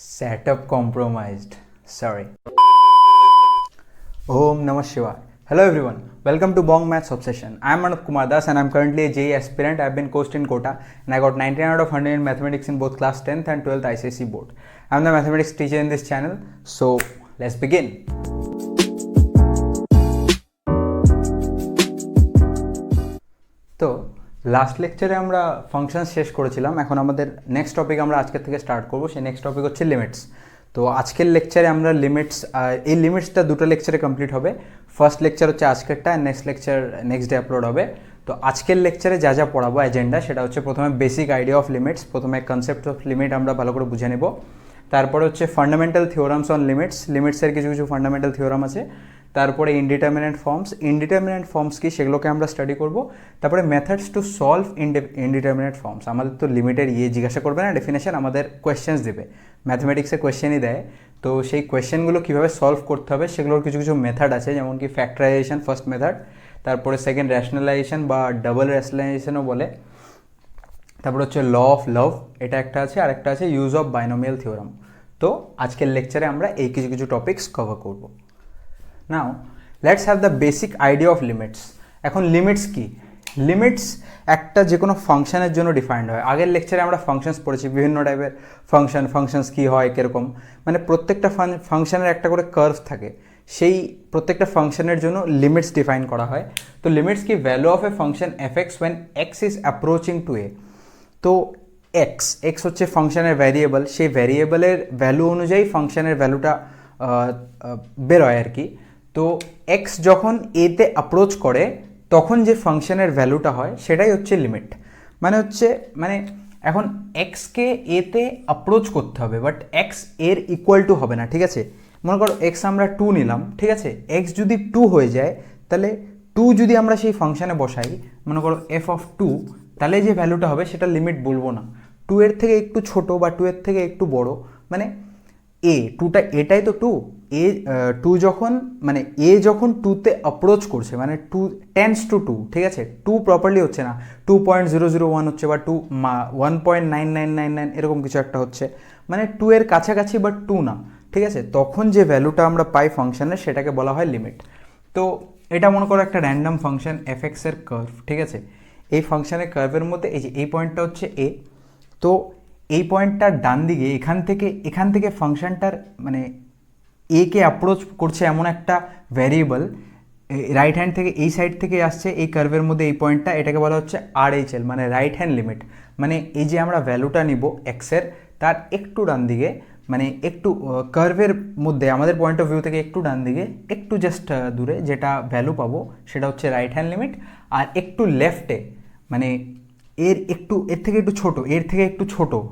Setup compromised. Sorry. Om Namah Shivaya. Hello everyone. Welcome to Bong Maths Obsession. I am Anup Kumar Das and I am currently a JEE aspirant. I have been coached in Kota and I got 99 out of 100 in mathematics in both class 10th and 12th ICSE board. I am the mathematics teacher in this channel. So let's begin. তো last লেকচারে আমরা function শেষ করেছিলাম। এখন আমাদের next topic আমরা আজকের থেকে স্টার্ট করব। সেই নেক্সট টপিক হচ্ছে লিমিটস। তো আজকের লেকচারে আমরা এই লিমিটসটা দুটো লেকচারে কমপ্লিট হবে। ফার্স্ট লেকচার হচ্ছে আজকেরটা আর নেক্সট ডে আপলোড হবে। তো আজকের লেকচারে যা যা পড়াবো এজেন্ডা, সেটা হচ্ছে প্রথমে বেসিক আইডিয়া অফ লিমিটস, প্রথমে কনসেপ্ট অফ লিমিট আমরা ভালো করে বুঝে নেব। তারপরে হচ্ছে ফান্ডামেন্টাল থিওরামস অন লিমিটসের কিছু কিছু ফান্ডামেন্টাল থিওরাম আছে। তারপরে ইনডিটারমিনেন্ট ফর্মস কি সেগুলোকে আমরা স্টাডি করব। তারপরে methods to solve indeterminate forms. আমাদের তো লিমিটের জিজ্ঞাসা করবে না ডেফিনেশন, আমাদের কোয়েশ্চেন্স দেবে, ম্যাথমেটিক্সে কোয়েশ্চেনই দেয়। তো সেই কোয়েশ্চেনগুলো কীভাবে সলভ করতে হবে সেগুলোর কিছু কিছু মেথড আছে, যেমন কি ফ্যাক্টরাইজেশন ফার্স্ট মেথড, তারপরে সেকেন্ড র্যাশনালাইজেশন বা ডাবল র্যাশনালাইজেশনও বলে। তারপরে হচ্ছে ল অফ লভ, এটা একটা আছে, আর একটা আছে ইউজ অফ বাইনোমিয়াল থিওরাম। তো আজকের লেকচারে আমরা এই কিছু কিছু টপিকস কভার করব। Now let's have the basic idea of limits. এখন লিমিটস কি? লিমিটস একটা যে কোনো ফাংশনের জন্য ডিফাইন্ড হয়। আগের লেকচারে আমরা ফাংশনস পড়েছি, বিভিন্ন টাইপের ফাংশনস কী হয়, কীরকম, মানে প্রত্যেকটা ফাংশনের একটা করে কার্ভ থাকে, সেই প্রত্যেকটা ফাংশনের জন্য লিমিটস ডিফাইন করা হয়। তো লিমিটস কি? Value of a function f x when x is approaching to a. তো এক্স হচ্ছে ফাংশনের ভ্যারিয়েবল, সেই ভ্যারিয়েবলের ভ্যালু অনুযায়ী ফাংশনের ভ্যালুটা বেরোয় আর কি। তো এক্স যখন এতে অ্যাপ্রোচ করে তখন যে ফাংশনের ভ্যালুটা হয় সেটাই হচ্ছে লিমিট। মানে এখন এক্সকে এতে অ্যাপ্রোচ করতে হবে, বাট এক্স এর ইকুয়াল টু হবে না, ঠিক আছে? মনে করো এক্স আমরা 2 নিলাম, ঠিক আছে? এক্স যদি 2 হয়ে যায়, তাহলে 2 যদি আমরা সেই ফাংশনে বসাই, মনে করো এফ অফ 2, তাহলে যে ভ্যালুটা হবে সেটা লিমিট বলবো না। 2 এর থেকে একটু ছোট বা 2 এর থেকে একটু বড়, মানে এটাই তো 2, 2 যখন মানে যখন 2তে অ্যাপ্রোচ করছে, মানে 2 টেন্স টু 2, ঠিক আছে? 2 প্রপারলি হচ্ছে না, 2.001 হচ্ছে বা 1.9999 এরকম কিছু একটা হচ্ছে, মানে 2 এর কাছাকাছি বাট 2 না, ঠিক আছে? তখন যে ভ্যালুটা আমরা পাই ফাংশনের সেটাকে বলা হয় লিমিট। তো এটা মনে করো একটা র্যান্ডম ফাংশন এফ এক্স এর কার্ভ, ঠিক আছে? এই ফাংশনের কার্ভের মধ্যে এই পয়েন্টটা হচ্ছে এ। তো এই পয়েন্টটার ডান দিকে এখান থেকে ফাংশনটার মানে একে অ্যাপ্রোচ করছে এমন একটা ভ্যারিয়েবল রাইট হ্যান্ড থেকে এই সাইড থেকে আসছে এই কার্ভের মধ্যে এই পয়েন্টটা, এটাকে বলা হচ্ছে আর এইচ এল, মানে রাইট হ্যান্ড লিমিট। মানে এই যে আমরা ভ্যালুটা নিব এক্সের, তার একটু ডান দিকে, মানে একটু কার্ভের মধ্যে আমাদের পয়েন্ট অফ ভিউ থেকে একটু ডান দিকে, একটু জাস্ট দূরে যেটা ভ্যালু পাবো সেটা হচ্ছে রাইট হ্যান্ড লিমিট। আর একটু লেফটে, মানে এর থেকে একটু ছোট,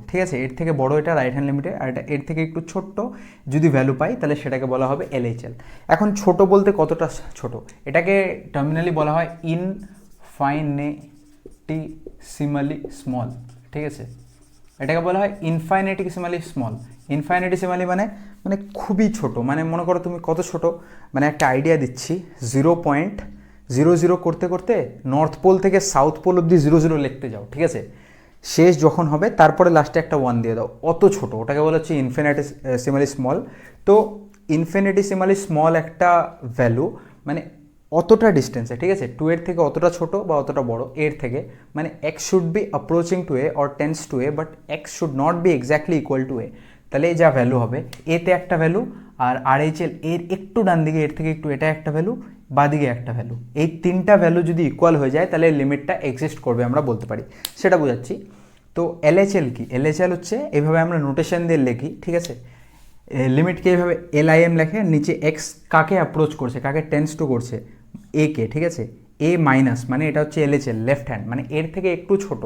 ঠিক আছে? এর থেকে বড় এটা রাইট হ্যান্ড লিমিটে, আর এটা এর থেকে একটু ছোট্ট যদি ভ্যালু পাই তাহলে সেটাকে বলা হবে এলএইচএল। এখন ছোট বলতে কতটা ছোট? এটাকে টার্মিনালি বলা হয় ইনফাইনিটিসিমালি স্মল, ঠিক আছে? এটাকে বলা হয় ইনফাইনিটিসিমালি স্মল। ইনফাইনিটিসিমালি মানে খুবই ছোট, মানে মনে করো তুমি কত ছোট, মানে একটা আইডিয়া দিচ্ছি, 0.00 করতে করতে নর্থ পোল থেকে সাউথ পোল অব্দি 0 লিখতে যাও, ঠিক আছে? শেষ যখন হবে তারপরে লাস্টে একটা 1 দিয়ে দাও, অত ছোট, ওটাকে বলা হচ্ছে ইনফিনিটিসিমালি স্মল। তো ইনফিনিটিসিমালি স্মল একটা ভ্যালু মানে অতটা ডিস্টেন্সে, ঠিক আছে? 2 এর থেকে অতটা ছোট বা অতটা বড় এর থেকে, মানে x should be approaching to a or tends to a, but x should not be exactly equal to a. তাহলে যা ভ্যালু হবে এতে একটা ভ্যালু, আর আর এইচ এল এর একটু ডান দিকে এর থেকে একটু এটা একটা ভ্যালু, বাদিকে একটা ভ্যালু, এই তিনটা ভ্যালু যদি ইকুয়াল হয়ে যায় তাহলে লিমিটটা এক্সিস্ট করবে, আমরা বলতে পারি, সেটা বোঝাচ্ছি। তো এলএইচএল কি? এলএইচএল হচ্ছে এইভাবে আমরা নোটেশন দিয়ে লিখি, ঠিক আছে? লিমিটকে এইভাবে এলআইএম লেখে, নিচে এক্স কাকে অ্যাপ্রোচ করছে, কাকে টেন্স টু করছে, এ কে, ঠিক আছে? এ মাইনাস, মানে এটা হচ্ছে এলএইচএল, লেফট হ্যান্ড, মানে এর থেকে একটু ছোট,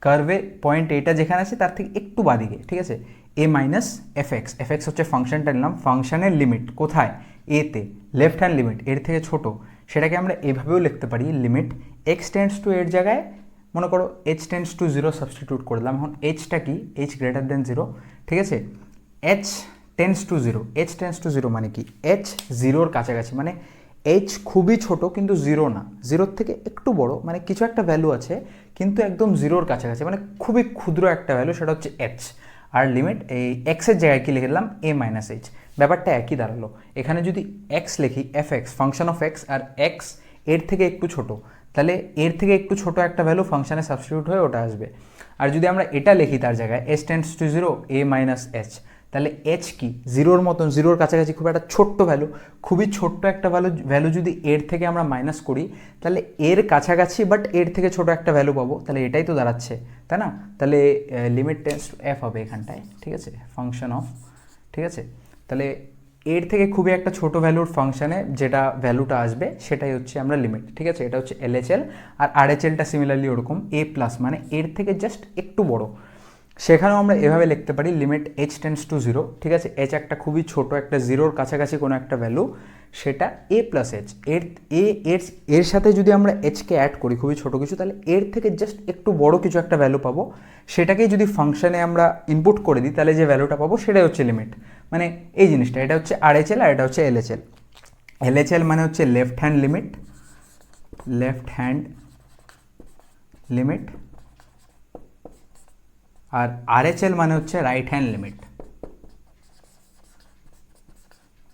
কার্ভে পয়েন্ট এটা যেখানে আছে তার থেকে একটু বাদিকে, ঠিক আছে? এ মাইনাস এফ এক্স হচ্ছে ফাংশনটা নিলাম, ফাংশনের লিমিট কোথায়? এতে, লেফট হ্যান্ড লিমিট, এর থেকে ছোট, সেটাকে আমরা এভাবেও লিখতে পারি, লিমিট এক্স টেন্স টু এর জায়গায় মনে করো এইচ টেন্স টু 0 সাবস্টিটিউট করলাম। এখন এইচটা কি? এইচ গ্রেটার দেন 0, ঠিক আছে? এইচ টেন্স টু 0 মানে কি? এইচ 0-র কাছাকাছি, মানে এইচ খুবই ছোট কিন্তু 0 না, 0-র থেকে একটু বড়, মানে কিছু একটা ভ্যালু আছে কিন্তু একদম 0-র কাছাকাছি, মানে খুবই ক্ষুদ্র একটা ভ্যালু, সেটা হচ্ছে এইচ। আর লিমিট এই এক্সের জায়গায় কী লিখে দিলাম a মাইনাস এইচ, ব্যাপারটা একই দাঁড়ালো। এখানে যদি এক্স লিখি F X function of X, আর এক্স এর থেকে একটু ছোট, তাহলে এর থেকে একটু ছোট একটা ভ্যালু ফাংশানে সাবস্টিটিউট হয়ে ওটা আসবে। আর যদি আমরা এটা লিখি তার জায়গায় S tends to 0 a minus H, তাহলে এইচ কি জিরোর মতন, জিরোর কাছাকাছি খুব একটা ছোট্ট ভ্যালু, খুবই ছোট্ট একটা ভ্যালু যদি এর থেকে আমরা মাইনাস করি তাহলে এর কাছাকাছি বাট এর থেকে ছোট একটা ভ্যালু পাবো, তাহলে এটাই তো দাঁড়াচ্ছে, তাই না? তাহলে লিমিট টেন্ডস টু এফ হবে এখানটায়, ঠিক আছে, ফাংশন অফ, ঠিক আছে। তাহলে এর থেকে খুবই একটা ছোট ভ্যালুর ফাংশানে যেটা ভ্যালুটা আসবে সেটাই হচ্ছে আমরা লিমিট, ঠিক আছে। এটা হচ্ছে এলএচএল, আর আরএচএলটা সিমিলারলি ওরকম এ প্লাস, মানে এর থেকে জাস্ট একটু বড়। সেখানেও আমরা এভাবে লিখতে পারি লিমিট এইচ টেন্ডস টু 0, ঠিক আছে। এইচ একটা খুবই ছোট একটা জিরোর কাছাকাছি কোনো একটা ভ্যালু, সেটা এ প্লাস এইচ, এর সাথে যদি আমরা এইচকে অ্যাড করি খুবই ছোট কিছু, তাহলে এর থেকে জাস্ট একটু বড় কিছু একটা ভ্যালু পাবো, সেটাকেই যদি ফাংশানে আমরা ইনপুট করে দিই তাহলে যে ভ্যালুটা পাবো সেটাই হচ্ছে লিমিট। মানে এই জিনিসটা, এটা হচ্ছে আরএচএল আর এটা হচ্ছে এলএচএল। এলএচএল মানে হচ্ছে লেফট হ্যান্ড লিমিট, আর আরএচএল মানে হচ্ছে রাইট হ্যান্ড লিমিট,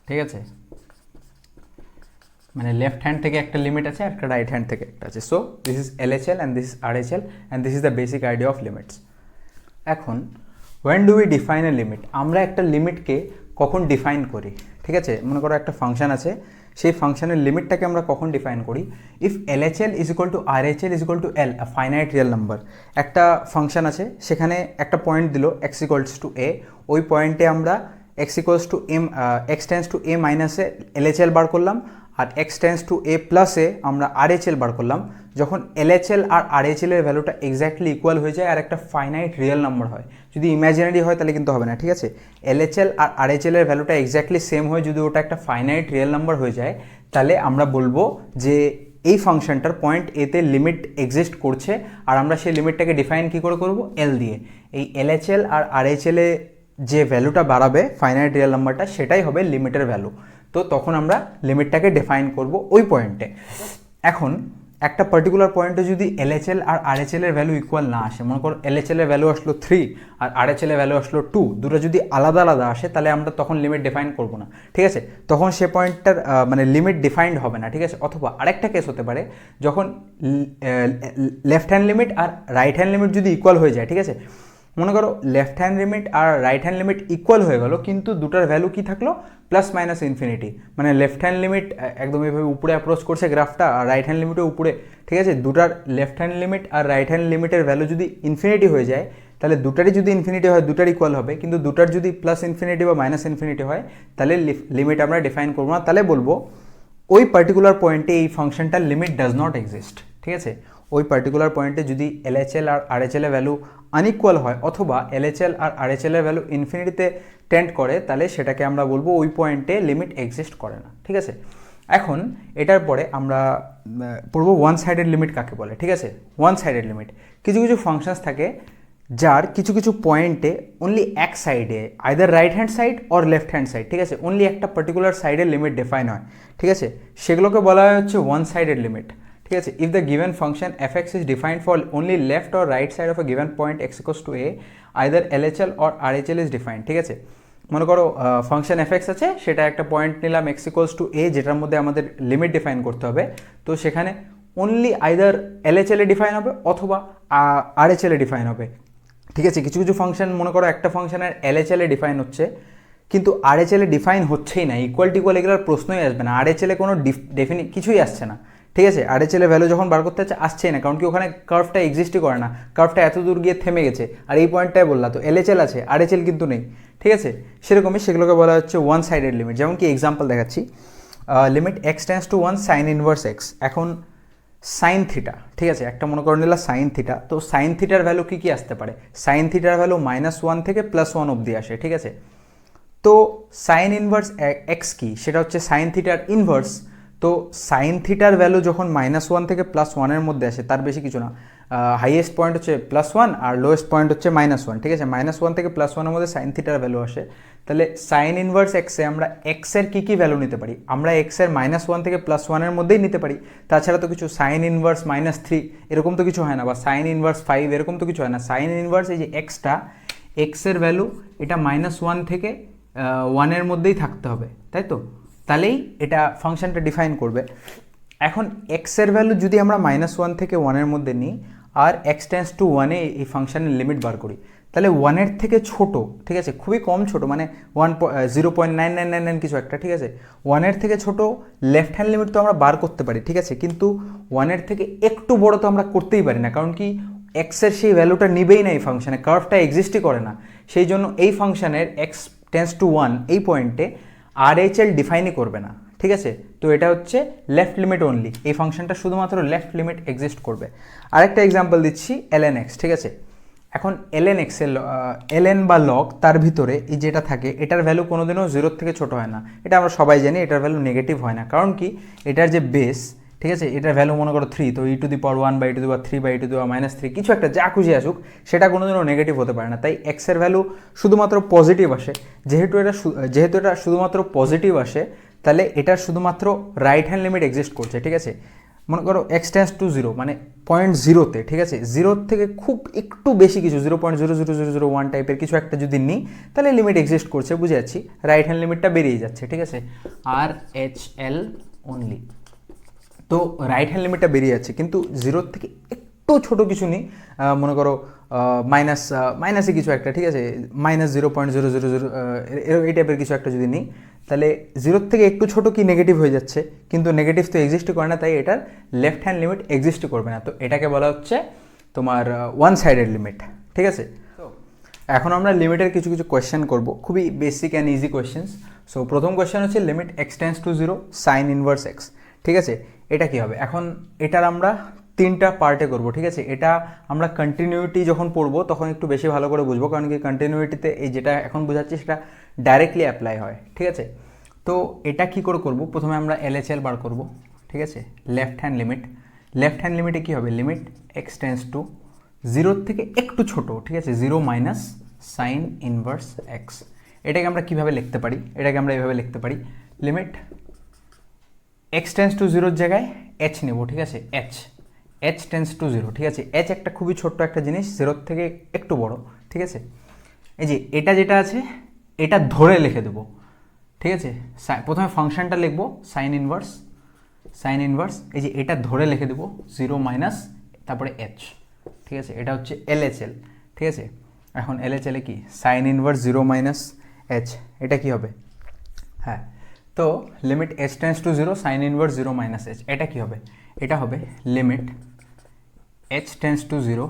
ঠিক আছে। মানে লেফট হ্যান্ড থেকে একটা লিমিট আছে আর একটা রাইট হ্যান্ড থেকে একটা আছে। So this is LHL and this is RHL and this is the basic idea of limits. এখন when do we define a limit, আমরা একটা লিমিটকে কখন ডিফাইন করি, ঠিক আছে। মনে করো একটা ফাংশন আছে, সেই ফাংশনের লিমিটটাকে আমরা কখন ডিফাইন করি, if LHL is equal to RHL is equal to L, a finite real number. একটা ফাংশন আছে, সেখানে একটা পয়েন্ট দিল এক্স ইকুয়ালস টু এ, ওই পয়েন্টে আমরা x equals to m, x tends to a মাইনাসে এলএচএল বার করলাম, আর এক্স টেন্স টু এ প্লাসে আমরা আরএচএল বার করলাম। যখন এলএচএল আর আরএচএল এর ভ্যালুটা এক্স্যাক্টলি ইকুয়াল হয়ে যায় আর একটা ফাইনাইট রিয়েল নাম্বার হয়, যদি ইমাজিনারি হয় তাহলে কিন্তু হবে না, ঠিক আছে। এলএচএল আর আরএচএল এর ভ্যালুটা এক্স্যাক্টলি সেম হয়, যদি ওটা একটা ফাইনাইট রিয়েল নাম্বার হয়ে যায়, তাহলে আমরা বলবো যে এই ফাংশনটার পয়েন্ট এতে লিমিট এক্সিস্ট করছে, আর আমরা সেই লিমিটটাকে ডিফাইন কী করে করবো, এল দিয়ে। এই এলএচএল আর আরএচএল এ যে ভ্যালুটা বাড়াবে ফাইনাইট রিয়েল নাম্বারটা, সেটাই হবে লিমিটের ভ্যালু। তো তখন আমরা লিমিটটাকে ডিফাইন করব ওই পয়েন্টে। এখন একটা পার্টিকুলার পয়েন্টে যদি এলএচএল আর আরএচএল এর ভ্যালু ইকুয়াল না আসে, মনে করো এলএচএল এর ভ্যালু আসলো 3 আর আরএচএল এর ভ্যালু আসলো 2, দুটো যদি আলাদা আলাদা আসে তাহলে আমরা তখন লিমিট ডিফাইন করব না, ঠিক আছে। তখন সে পয়েন্টটার মানে লিমিট ডিফাইন্ড হবে না, ঠিক আছে। অথবা আরেকটা কেস হতে পারে, যখন লেফট হ্যান্ড লিমিট আর রাইট হ্যান্ড লিমিট যদি ইকুয়াল হয়ে যায়, ঠিক আছে। মনে করো লেফট হ্যান্ড লিমিট আর রাইট হ্যান্ড লিমিট ইকুয়াল হয়ে গেল, কিন্তু দুটার ভ্যালু কি থাকলো, প্লাস মাইনাস ইনফিনিটি। মানে লেফট হ্যান্ড লিমিট একদম এইভাবে উপরে অ্যাপ্রোচ করছে গ্রাফটা, আর রাইট হ্যান্ড লিমিটও উপরে, ঠিক আছে। দুটার লেফট হ্যান্ড লিমিট আর রাইট হ্যান্ড লিমিটের ভ্যালু যদি ইনফিনিটি হয়ে যায়, তাহলে দুটারই যদি ইনফিনিটি হয় দুটার ইকুয়াল হবে, কিন্তু দুটার যদি প্লাস ইনফিনিটি বা মাইনাস ইনফিনিটি হয় তাহলে লিমিট আমরা ডিফাইন করবো না, তাহলে বলবো ওই পার্টিকুলার পয়েন্টে এই ফাংশনটার লিমিট ডাজ নট এক্সিস্ট, ঠিক আছে। ওই পার্টিকুলার পয়েন্টে যদি এলএচএল আর আরএচএল এর ভ্যালু আনইকুয়াল হয়, অথবা এলএচএল আর আরএচএল এর ভ্যালু ইনফিনিটিতে টেন্ড করে, তাহলে সেটাকে আমরা বলবো ওই পয়েন্টে লিমিট এক্সিস্ট করে না, ঠিক আছে। এখন এটার পরে আমরা পড়বো ওয়ান সাইডেড লিমিট কাকে বলে, ঠিক আছে। ওয়ান সাইডেড লিমিট, কিছু কিছু ফাংশনস থাকে যার কিছু কিছু পয়েন্টে অনলি এক সাইডে, either right hand side or left hand side, ঠিক আছে, অনলি একটা পার্টিকুলার সাইডের লিমিট ডিফাইন হয়, ঠিক আছে। সেগুলোকে বলা হয় হচ্ছে ওয়ান সাইডেড লিমিট, ঠিক আছে। If the given function f x is defined for only left or right side of a given point x equals to a, either LHL or RHL is defined, ঠিক আছে। মনে করো function f x আছে, সেটা একটা point নিলাম x equals to এ, যেটার মধ্যে আমাদের লিমিট ডিফাইন করতে হবে। তো সেখানে অনলি আইদার এলএচএল এ ডিফাইন হবে অথবা আরএচএল এ ডিফাইন হবে, ঠিক আছে। কিছু কিছু ফাংশন মনে করো একটা ফাংশনের এলএচএল এ ডিফাইন হচ্ছে, কিন্তু আরএচএল এ ডিফাইন হচ্ছেই না, ইকুয়াল টিকুয়াল এগুলোর প্রশ্নই আসবে না, আরএচএল এ কোনো কিছুই আসছে না, ঠিক আছে। আরএচএল এর ভ্যালু যখন বার করতে হচ্ছে আসছেই না, কারণ কি ওখানে কার্ভটা এক্সিস্টই করে না, কার্ভটা এত দূর গিয়ে থেমে গেছে, আর এই পয়েন্টটাই বললাম তো এলএচএল আছে আরএচএল কিন্তু নেই, ঠিক আছে। সেরকমই সেগুলোকে বলা হচ্ছে ওয়ান সাইডেড লিমিট। যেমন কি এক্সাম্পল দেখাচ্ছি, limit x tends to 1 sign inverse x. এখন সাইন থিটা, ঠিক আছে, একটা মনে করে নিলাম সাইন থিটা। তো সাইন থিটার ভ্যালু কী কী আসতে পারে, সাইন থিটার ভ্যালু -1 থেকে +1 অবধি আসে, ঠিক আছে। তো সাইন ইনভার্স এক্স কি, সেটা হচ্ছে সাইন থিটার ইনভার্স। তো সাইন থিটার ভ্যালু যখন -1 থেকে +1 মধ্যে আসে, তার বেশি কিছু না, হাইয়েস্ট পয়েন্ট হচ্ছে +1 আর লোয়েস্ট পয়েন্ট হচ্ছে -1, ঠিক আছে। -1 থেকে +1 মধ্যে সাইন থিটার ভ্যালু আসে, তাহলে সাইন ইনভার্স এক্সে আমরা এক্সের কী কী ভ্যালু নিতে পারি, আমরা এক্সের -1 থেকে +1 মধ্যেই নিতে পারি। তাছাড়া তো কিছু সাইন ইনভার্স -3 এরকম তো কিছু হয় না, বা সাইন ইনভার্স 5 এরকম তো কিছু হয় না। সাইন ইনভার্স এই যে এক্সটা, এক্সের ভ্যালু এটা -1 থেকে 1 এর মধ্যেই থাকতে হবে, তাই তো? তাহলেই এটা ফাংশনটা ডিফাইন করবে। এখন এক্সের ভ্যালু যদি আমরা -1 থেকে 1 এর মধ্যে নিই আর x টেন্স টু 1 এ এই ফাংশনের লিমিট বার করি, তাহলে 1 এর থেকে ছোট, ঠিক আছে, খুবই কম ছোট, মানে 0.9999 কিছু একটা, ঠিক আছে, 1 এর থেকে ছোট লেফট হ্যান্ড লিমিট তো আমরা বার করতে পারি, ঠিক আছে, কিন্তু 1 এর থেকে একটু বড় তো আমরা করতেই পারি না, কারণ কি এক্সের সেই ভ্যালুটা নিবেই না এই ফাংশনে, কার্ভটা এক্সিস্টই করে না। সেই জন্য এই ফাংশনের x টেন্স টু 1 এই পয়েন্টে RHL ডিফাইনই করবে না, ঠিক আছে। তো এটা হচ্ছে লেফট লিমিট অনলি, এই ফাংশনটা শুধুমাত্র লেফট লিমিট এক্সিস্ট করবে। আরেকটা এক্সাম্পল দিচ্ছি, ln x, ঠিক আছে। এখন ln x এর ln বা লগ তার ভিতরে এই যেটা থাকে এটার ভ্যালু কোনোদিনও 0 থেকে ছোট হয় না, এটা আমরা সবাই জানি। এটার ভ্যালু নেগেটিভ হয় না, কারণ কি এটার যে বেস, ঠিক আছে, এটার ভ্যালু মনে করো 3, তো e⁻1 বা e⁻3 বা e⁻³ কিছু একটা যা খুশি আসুক সেটা কোনোদিনও নেগেটিভ হতে পারে না। তাই x এর ভ্যালু শুধুমাত্র পজিটিভ আসে। যেহেতু এটা শুধুমাত্র পজিটিভ আসে, তাহলে এটার শুধুমাত্র রাইট হ্যান্ড লিমিট এক্সিস্ট করছে, ঠিক আছে। মনে করো x টেন্স টু 0 মানে 0.0-তে, ঠিক আছে, 0 থেকে খুব একটু বেশি কিছু 0.00001 টাইপের কিছু একটা যদি নিই, তাহলে লিমিট এক্সিস্ট করছে, বুঝে যাচ্ছি, রাইট হ্যান্ড লিমিটটা বেরিয়ে যাচ্ছে, ঠিক আছে, RHL অনলি। তো রাইট হ্যান্ড লিমিটটা বেরিয়ে যাচ্ছে, কিন্তু 0 থেকে একটু ছোট কিছু নেই, মনে করো মাইনাসে কিছু একটা, ঠিক আছে, -0.000 এই টাইপের কিছু একটা যদি নিই, তাহলে 0 থেকে একটু ছোট কি নেগেটিভ হয়ে যাচ্ছে, কিন্তু নেগেটিভ তো এক্সিস্টই করে না, তাই এটার লেফট হ্যান্ড লিমিট এক্সিস্ট করবে না। তো এটাকে বলা হচ্ছে তোমার ওয়ান সাইডেড লিমিট, ঠিক আছে। তো এখন আমরা লিমিটের কিছু কিছু কোয়েশ্চেন করব, খুবই basic and easy questions. So প্রথম কোয়েশ্চেন হচ্ছে limit x tends to 0 sign inverse x, ঠিক আছে। এটা কি হবে? এখন এটার আমরা 3টা পার্টে করব, ঠিক আছে। এটা আমরা কন্টিনিউটি যখন পড়বো তখন একটু বেশি ভালো করে বুঝবো, কারণ কি কন্টিনিউটিতে এই যেটা এখন বোঝাচ্ছি সেটা ডাইরেক্টলি অ্যাপ্লাই হয়, ঠিক আছে। তো এটা কি করে করব? প্রথমে আমরা LHL বার করব, ঠিক আছে, লেফট হ্যান্ড লিমিটে কি হবে? লিমিট x টেন্স টু 0 থেকে একটু ছোট, ঠিক আছে, 0 মাইনাস সাইন ইনভার্স x। এটাকে আমরা কিভাবে লিখতে পারি? এটাকে আমরা এইভাবে লিখতে পারি, লিমিট x টেন্স টু 0 জায়গায় h নেব, ঠিক আছে, h টেন্স টু 0, ঠিক আছে। h একটা খুবই ছোট্ট একটা জিনিস, 0 থেকে একটু বড়, ঠিক আছে। এই যে এটা যেটা আছে এটা ধরে লিখে দেবো, ঠিক আছে। প্রথমে ফাংশনটা লিখবো সাইন ইনভার্স, এই যে এটা ধরে লিখে দেবো 0 মাইনাস তারপরে h, ঠিক আছে। এটা হচ্ছে LHL, ঠিক আছে। এখন LHL এ কি? সাইন ইনভার্স 0 মাইনাস h, এটা কি হবে? হ্যাঁ, তো limit h tense to 0 sign inverse 0 minus h, এটা কি হবে? এটা হবে লিমিট h টেন্স টু 0,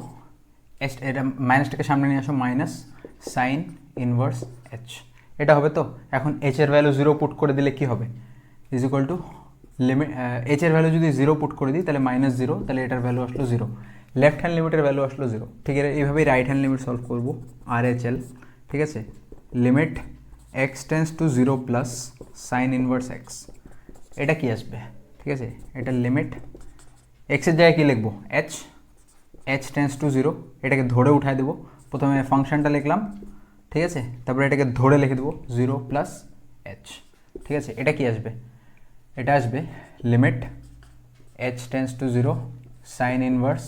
এটা মাইনাসটাকে সামনে নিয়ে আসো, মাইনাস সাইন ইনভার্স h, এটা হবে। তো এখন h এর ভ্যালু 0 পুট করে দিলে কি হবে? Is equal to limit h এর ভ্যালু যদি 0 পুট করে দিই তাহলে -0, তাহলে এটার ভ্যালু আসলো 0, লেফট হ্যান্ড লিমিটের ভ্যালু আসলো 0, ঠিক আছে। এইভাবেই রাইট হ্যান্ড লিমিট সলভ করবো, RHL, ঠিক আছে। Limit x tends to 0 plus sign inverse x, এটা কি আসবে? ঠিক আছে, এটা লিমিট x এর জায়গায় কি লিখবো? h টেন্স টু 0, এটাকে ধরে উঠায় দেবো। প্রথমে ফাংশনটা লিখলাম, ঠিক আছে, তারপরে এটাকে ধরে লিখে দেবো 0 প্লাস h, ঠিক আছে। এটা কি আসবে? এটা আসবে limit h tense to 0 sign inverse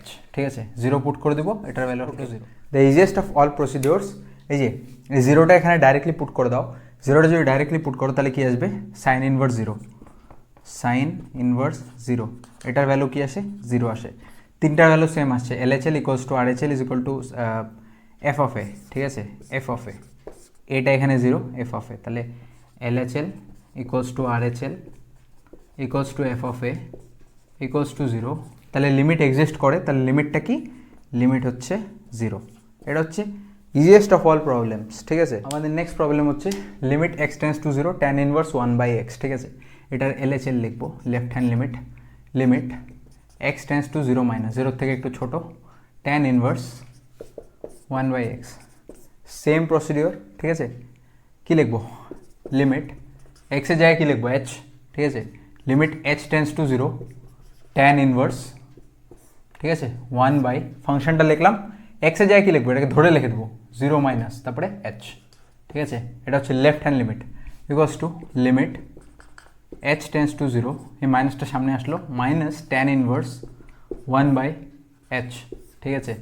h, ঠিক আছে। 0 পুট করে দেবো, এটার ভ্যালু হলো 0। The easiest of all procedures, এই যে এই 0টা এখানে ডাইরেক্টলি পুট করে দাও। 0টা যদি ডাইরেক্টলি পুট করো তাহলে কি আসবে? সাইন ইনভার্স 0, এটার ভ্যালু কি আসে? 0 আসে। তিনটার ভ্যালু সেম আসছে, LHL equals two RHL is equal two f of a, ঠিক আছে, f of a, এটা এখানে 0, f of a, তাহলে LHL equals two RHL equals two f of a equals to 0। তাহলে লিমিট এক্সিস্ট করে, তাহলে লিমিটটা কি? লিমিট হচ্ছে 0। এটা হচ্ছে ইজিয়েস্ট অফ অল প্রবলেমস, ঠিক আছে। আমাদের নেক্সট প্রবলেম হচ্ছে limit x tends to 0 tan inverse 1/x, ঠিক আছে। এটার LHL লিখবো, left hand limit x tends to 0 minus 0 থেকে একটু ছোট tan inverse 1/x, same procedure, ঠিক আছে। কি লিখবো? লিমিট x এর জায়গায় কি লিখবো? h, ঠিক আছে। Limit h tense to 0 tan inverse, ঠিক আছে, 1 ফাংশনটা লিখলাম, x এর জায়গায় কি লিখবো? এটাকে ধরে লিখে দেবো 0 মাইনাস তারপরে h, ঠিক আছে। এটা হচ্ছে left hand limit equals to limit h tense to 0, এই মাইনাসটা সামনে আসলো, মাইনাস tan ইনভার্স 1/h, ঠিক আছে।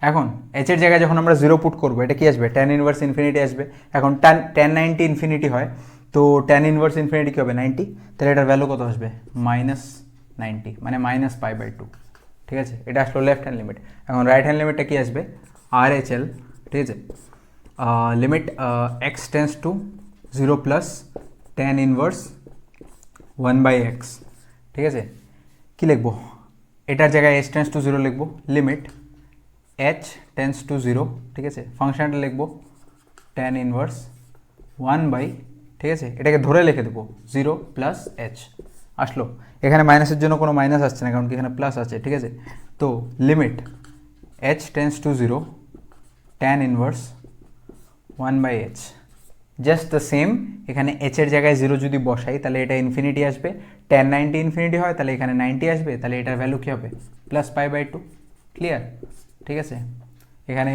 এখন এইচের জায়গায় যখন আমরা 0 পুট করবো এটা কি আসবে, ট্যান ইনভার্স ইনফিনিটি আসবে। এখন ট্যান 90 ইনফিনিটি হয়, তো ট্যান ইনভার্স ইনফিনিটি কী হবে 90, তাহলে এটার ভ্যালু কত আসবে -90 মানে -π/2। ঠিক আছে, এটা আসলো লেফট হ্যান্ড লিমিট। এখন রাইট হ্যান্ড লিমিটটা কি আসবে RHL, ঠিক আছে, limit x tends to 0 plus tan inverse 1/x। ঠিক আছে, কী লিখবো, এটার জায়গায় h টেন্স টু 0 লিখবো, লিমিট h টেন্স টু 0, ঠিক আছে, ফাংশনটা লিখবো ট্যান ইনভার্স 1/, ঠিক আছে, এটাকে ধরে লিখে দেবো 0 প্লাস h আসলো। এখানে মাইনাসের জন্য কোনো মাইনাস আসছে না, কারণ কি এখানে প্লাস আছে। ঠিক আছে, তো limit h tense to 0 tan inverse 1/h, just the same. এখানে h এর জায়গায় 0 যদি বসাই তাহলে এটা ইনফিনিটি আসবে, ট্যান 90 ইনফিনিটি হয় তাহলে এখানে 90 আসবে, তাহলে এটার ভ্যালু কী হবে +π/2। ক্লিয়ার? ঠিক আছে, এখানে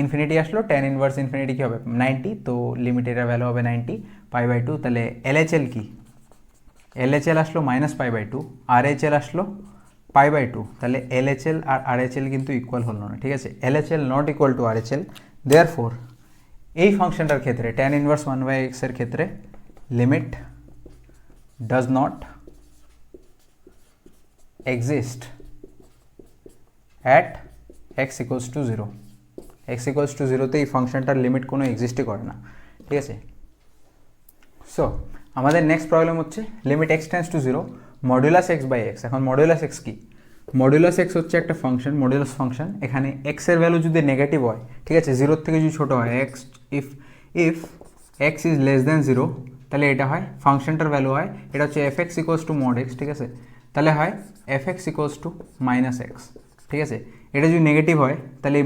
ইনফিনিটি আসলো, ট্যান ইনভার্স ইনফিনিটি কী হবে 90, তো লিমিট এটার ভ্যালু হবে 90 π/2। তাহলে LHL কি, LHL আসলো -π/2, RHL আসলো π/2, তাহলে LHL আর RHL কিন্তু ইকুয়াল হলো না। ঠিক আছে, LHL not equal to RHL, therefore এই ফাংশনটার ক্ষেত্রে ট্যান ইনভার্স 1/x এর ক্ষেত্রে limit does not exist at x equals to 0। x equals to 0তে এই ফাংশনটার লিমিট কোনো এক্সিস্টই করে না। ঠিক আছে, সো আমাদের নেক্সট প্রবলেম হচ্ছে limit x tends to 0 modulus x/x। এখন মডুলাস x কি, মডুলাস x হচ্ছে একটা ফাংশন, মডুলাস ফাংশন। এখানে x এর ভ্যালু যদি নেগেটিভ হয়, ঠিক আছে, 0 থেকে যদি ছোটো হয়, if x is less than 0, তাহলে এটা হয় ফাংশনটার ভ্যালু হয়, এটা হচ্ছে fx equals to mod x। ঠিক আছে, তাহলে হয় fx ইকুয়ালস টু -x। ঠিক আছে, এটা যদি নেগেটিভ হয় তাহলে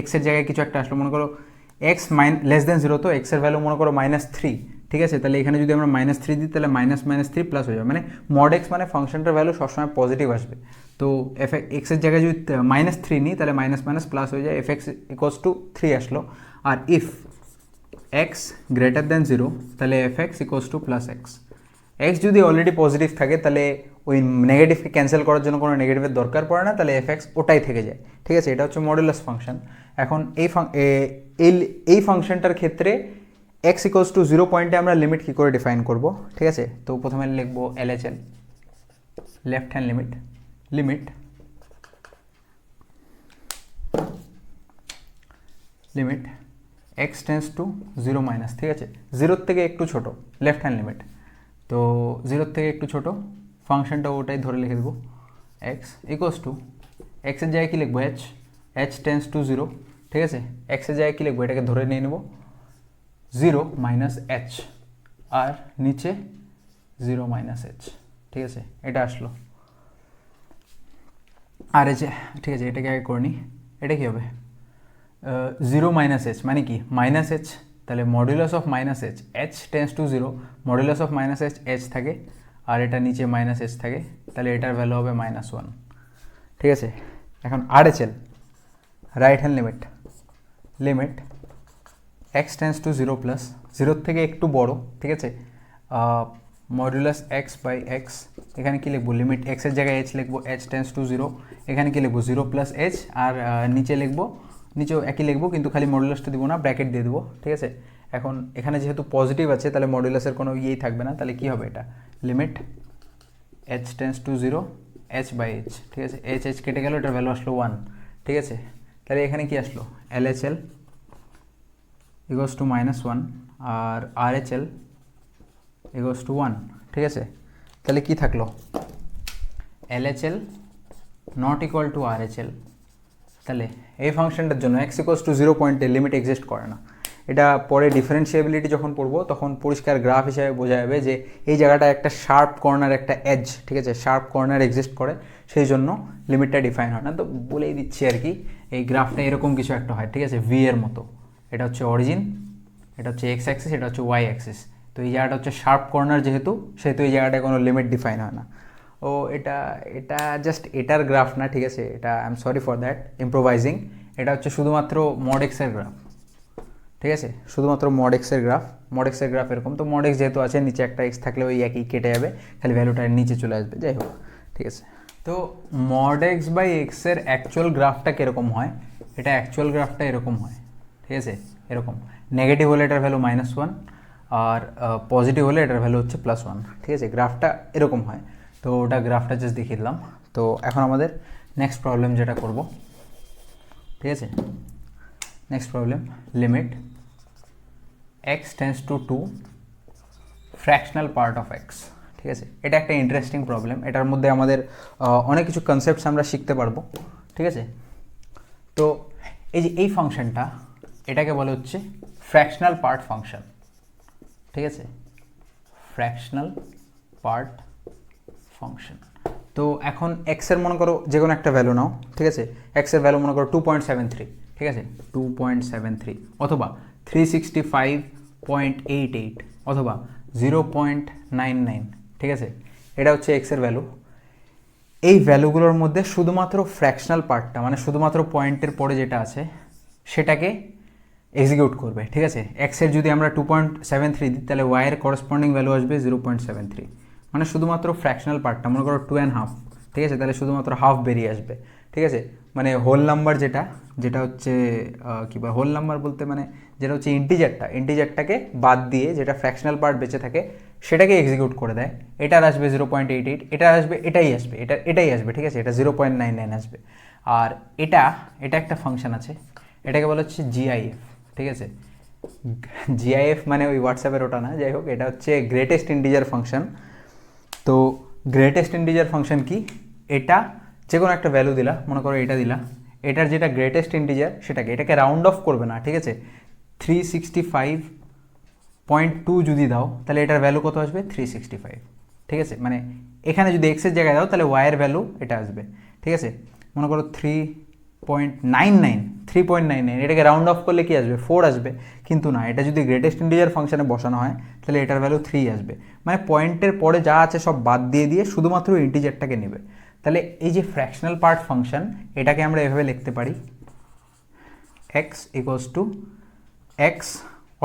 x এর জায়গায় কিছু একটা আসলো, মনে করো x লেস দ্যান 0, তো x এর ভ্যালু মনে করো -3। ঠিক আছে, তাহলে এখানে যদি আমরা -3 দিই তাহলে -3 প্লাস হয়ে যাবে, মানে mod x মানে ফাংশনটার ভ্যালু সবসময় পজিটিভ আসবে। তো x এর জায়গায় যদি -3 নিই তাহলে মাইনাস প্লাস হয়ে যায়, fx ইকুয়ালস টু 3 আসলো। আর ইফ x গ্রেটার দ্যান 0 তাহলে fx equals to +x। x যদি অলরেডি পজিটিভ থাকে তাহলে ওই নেগেটিভকে ক্যান্সেল করার জন্য কোনো নেগেটিভের দরকার পড়ে না, তাহলে fx ওটাই থেকে যায়। ঠিক আছে, এটা হচ্ছে মডুলাস ফাংশন। এখন এই ফাংশনটার ক্ষেত্রে x ইকুয়ালস টু 0 পয়েন্টে আমরা লিমিট কী করে ডিফাইন করব। ঠিক আছে, তো প্রথমে লিখবো LHL, left hand limit x tends to 0 minus, ঠিক আছে, 0 থেকে একটু ছোট, লেফট হ্যান্ড লিমিট, তো 0 থেকে একটু ছোট, ফাংশনটা ওটাই ধরে লিখে দেবো x ইকুয়ালস টু, x এর জায়গায় কী লিখবো h টেন্স টু 0। ঠিক আছে, x এর জায়গায় কী লিখবো, এটাকে ধরে নিয়ে নেব 0 - h, আর নিচে 0 - h। ঠিক আছে, এটা আসলো। আর এই যে, ঠিক আছে, এটাকে আগে করে নিই, এটা কী হবে 0 - h মানে কি -h, তাহলে modulus of -h, h tense to 0, modulus of -h h থাকে, আর এটা নিচে -h থাকে, তাহলে এটার ভ্যালু হবে -1। ঠিক আছে, এখন RHL, right hand limit x tends to 0 plus, 0 থেকে একটু বড়, ঠিক আছে, মডুলাস x/x, এখানে কী লিখবো, লিমিট x এর জায়গায় h লিখবো, h টেন্স টু 0, এখানে কী লিখবো 0 প্লাস h, আর নিচেও একই লিখবো, কিন্তু খালি মডুলাসটা দিব না, ব্র্যাকেট দিয়ে দেবো। ঠিক আছে, এখন এখানে যেহেতু পজিটিভ আছে তাহলে মডুলাসের কোনো ইয়েই থাকবে না, তাহলে কী হবে, এটা limit h tense to 0 h/h। ঠিক আছে, h কেটে গেল, এটার ভ্যালু আসলো 1। ঠিক আছে, তাহলে এখানে কি আসলো LHL ইকুয়ালস টু -1, আর RHL ইকুয়ালস টু 1। ঠিক আছে, তাহলে কি থাকলো, LHL not equal to RHL। তাহলে এই ফাংশনটার জন্য x ইকুয়ালস টু 0 পয়েন্টে লিমিট এক্সিস্ট করে না। এটা পরে ডিফারেন্সিয়েবিলিটি যখন পড়বো তখন পরিষ্কার গ্রাফ হিসাবে বোঝা যাবে যে এই জায়গাটা একটা শার্প কর্নার, একটা এজ, ঠিক আছে, শার্প কর্নার এক্সিস্ট করে, সেই জন্য লিমিটটা ডিফাইন হয় না। তো বলেই দিচ্ছি আর কি, এই গ্রাফটা এরকম কিছু একটা হয়। ঠিক আছে, ভি এর মতো, এটা হচ্ছে অরিজিন, এটা হচ্ছে x অ্যাক্সিস, এটা হচ্ছে y অ্যাক্সিস। তো এই জায়গাটা হচ্ছে শার্প কর্নার, যেহেতু সেহেতু এই জায়গাটায় কোনো লিমিট ডিফাইন হয় না। ও এটা জাস্ট এটার গ্রাফ না, ঠিক আছে, এটা I am sorry for that ইম্প্রোভাইজিং, এটা হচ্ছে শুধুমাত্র mod x এর গ্রাফ। ঠিক আছে, শুধুমাত্র mod x এর গ্রাফ এরকম। তো mod x যেহেতু আছে, নিচে একটা x থাকলে ওই একই কেটে যাবে, খালি ভ্যালুটা নিচে চলে আসবে, যাই হোক। ঠিক আছে, তো mod x/x এর অ্যাকচুয়াল গ্রাফটা কীরকম হয় এটা অ্যাকচুয়াল গ্রাফটা এরকম হয়, ঠিক আছে, এরকম নেগেটিভ হলে এটার ভ্যালু -1 আর পজিটিভ হলে এটার ভ্যালু হচ্ছে +1, ঠিক আছে, গ্রাফটা এরকম হয়। তো ওটা গ্রাফটা জাস্ট দেখিয়ে দিলাম। তো এখন আমাদের নেক্সট প্রবলেম যেটা করব, ঠিক আছে, next problem limit x tends two 2 fractional part of x, ঠিক আছে। এটা একটা ইন্টারেস্টিং প্রবলেম, এটার মধ্যে আমাদের অনেক কিছু কনসেপ্টস আমরা শিখতে পারবো, ঠিক আছে। তো এই যে এই ফাংশনটা, এটাকে বলে হচ্ছে ফ্র্যাকশনাল পার্ট ফাংশন, ঠিক আছে, ফ্র্যাকশনাল পার্ট ফাংশন। তো এখন x এর মনে করো যে কোনো একটা ভ্যালু নাও, ঠিক আছে, x এর ভ্যালু মনে করো 2.73, ঠিক আছে, 2.73 অথবা 365.88 অথবা 0.99, ঠিক আছে, এটা হচ্ছে x এর ভ্যালু। এই ভ্যালুগুলোর মধ্যে শুধুমাত্র ফ্র্যাকশনাল পার্টটা, মানে শুধুমাত্র পয়েন্টের পরে যেটা আছে সেটাকে এক্সিকিউট করবে, ঠিক আছে। x এর যদি আমরা 2.73 দিই তাহলে y এর করসপন্ডিং ভ্যালু আসবে 0.73, মানে শুধুমাত্র ফ্র্যাকশনাল পার্টটা, মনে করো 2.5, ঠিক আছে, তাহলে শুধুমাত্র হাফ বেরিয়ে আসবে, ঠিক আছে। মানে হোল নাম্বার যেটা হচ্ছে কী বলে, হোল নাম্বার বলতে মানে যেটা হচ্ছে ইন্টিজারটাকে বাদ দিয়ে যেটা ফ্র্যাকশনাল পার্ট বেঁচে থাকে সেটাকে এক্সিকিউট করে দেয়। এটার আসবে 0.88, এটার আসবে এটাই আসবে, ঠিক আছে, এটা 0.99 আসবে। আর এটা একটা ফাংশন আছে, এটাকে বলা হচ্ছে GIF, ঠিক আছে। GIF মানে ওই হোয়াটসঅ্যাপের ওটা না, যাই হোক, এটা হচ্ছে গ্রেটেস্ট ইন্টিজার ফাংশন। তো গ্রেটেস্ট ইন্টিজার ফাংশন কি, এটা যে কোনো একটা ভ্যালু দিলা, মনে করো এটা দিলা, এটার যেটা গ্রেটেস্ট ইন্টিজার এটাকে রাউন্ড অফ করবে না, ঠিক আছে। 365.2 যদি দাও তাহলে এটার ভ্যালু কত আসবে, 365, ঠিক আছে। মানে এখানে যদি x এর জায়গায় দাও তাহলে y এর ভ্যালু এটা আসবে, ঠিক আছে। মনে করো 3.99, এটাকে রাউন্ড অফ করলে কি আসবে, 4 আসবে, কিন্তু না, এটা যদি গ্রেটেস্ট ইন্টিজার ফাংশনে বসানো হয় তাহলে এটার ভ্যালু 3 আসবে। মানে পয়েন্টের পরে যা আছে সব বাদ দিয়ে শুধুমাত্র ইন্টিজারটাকে নেবে। তাহলে এই যে ফ্র্যাকশনাল পার্ট ফাংশন, এটাকে আমরা এভাবে লিখতে পারি, x equals two x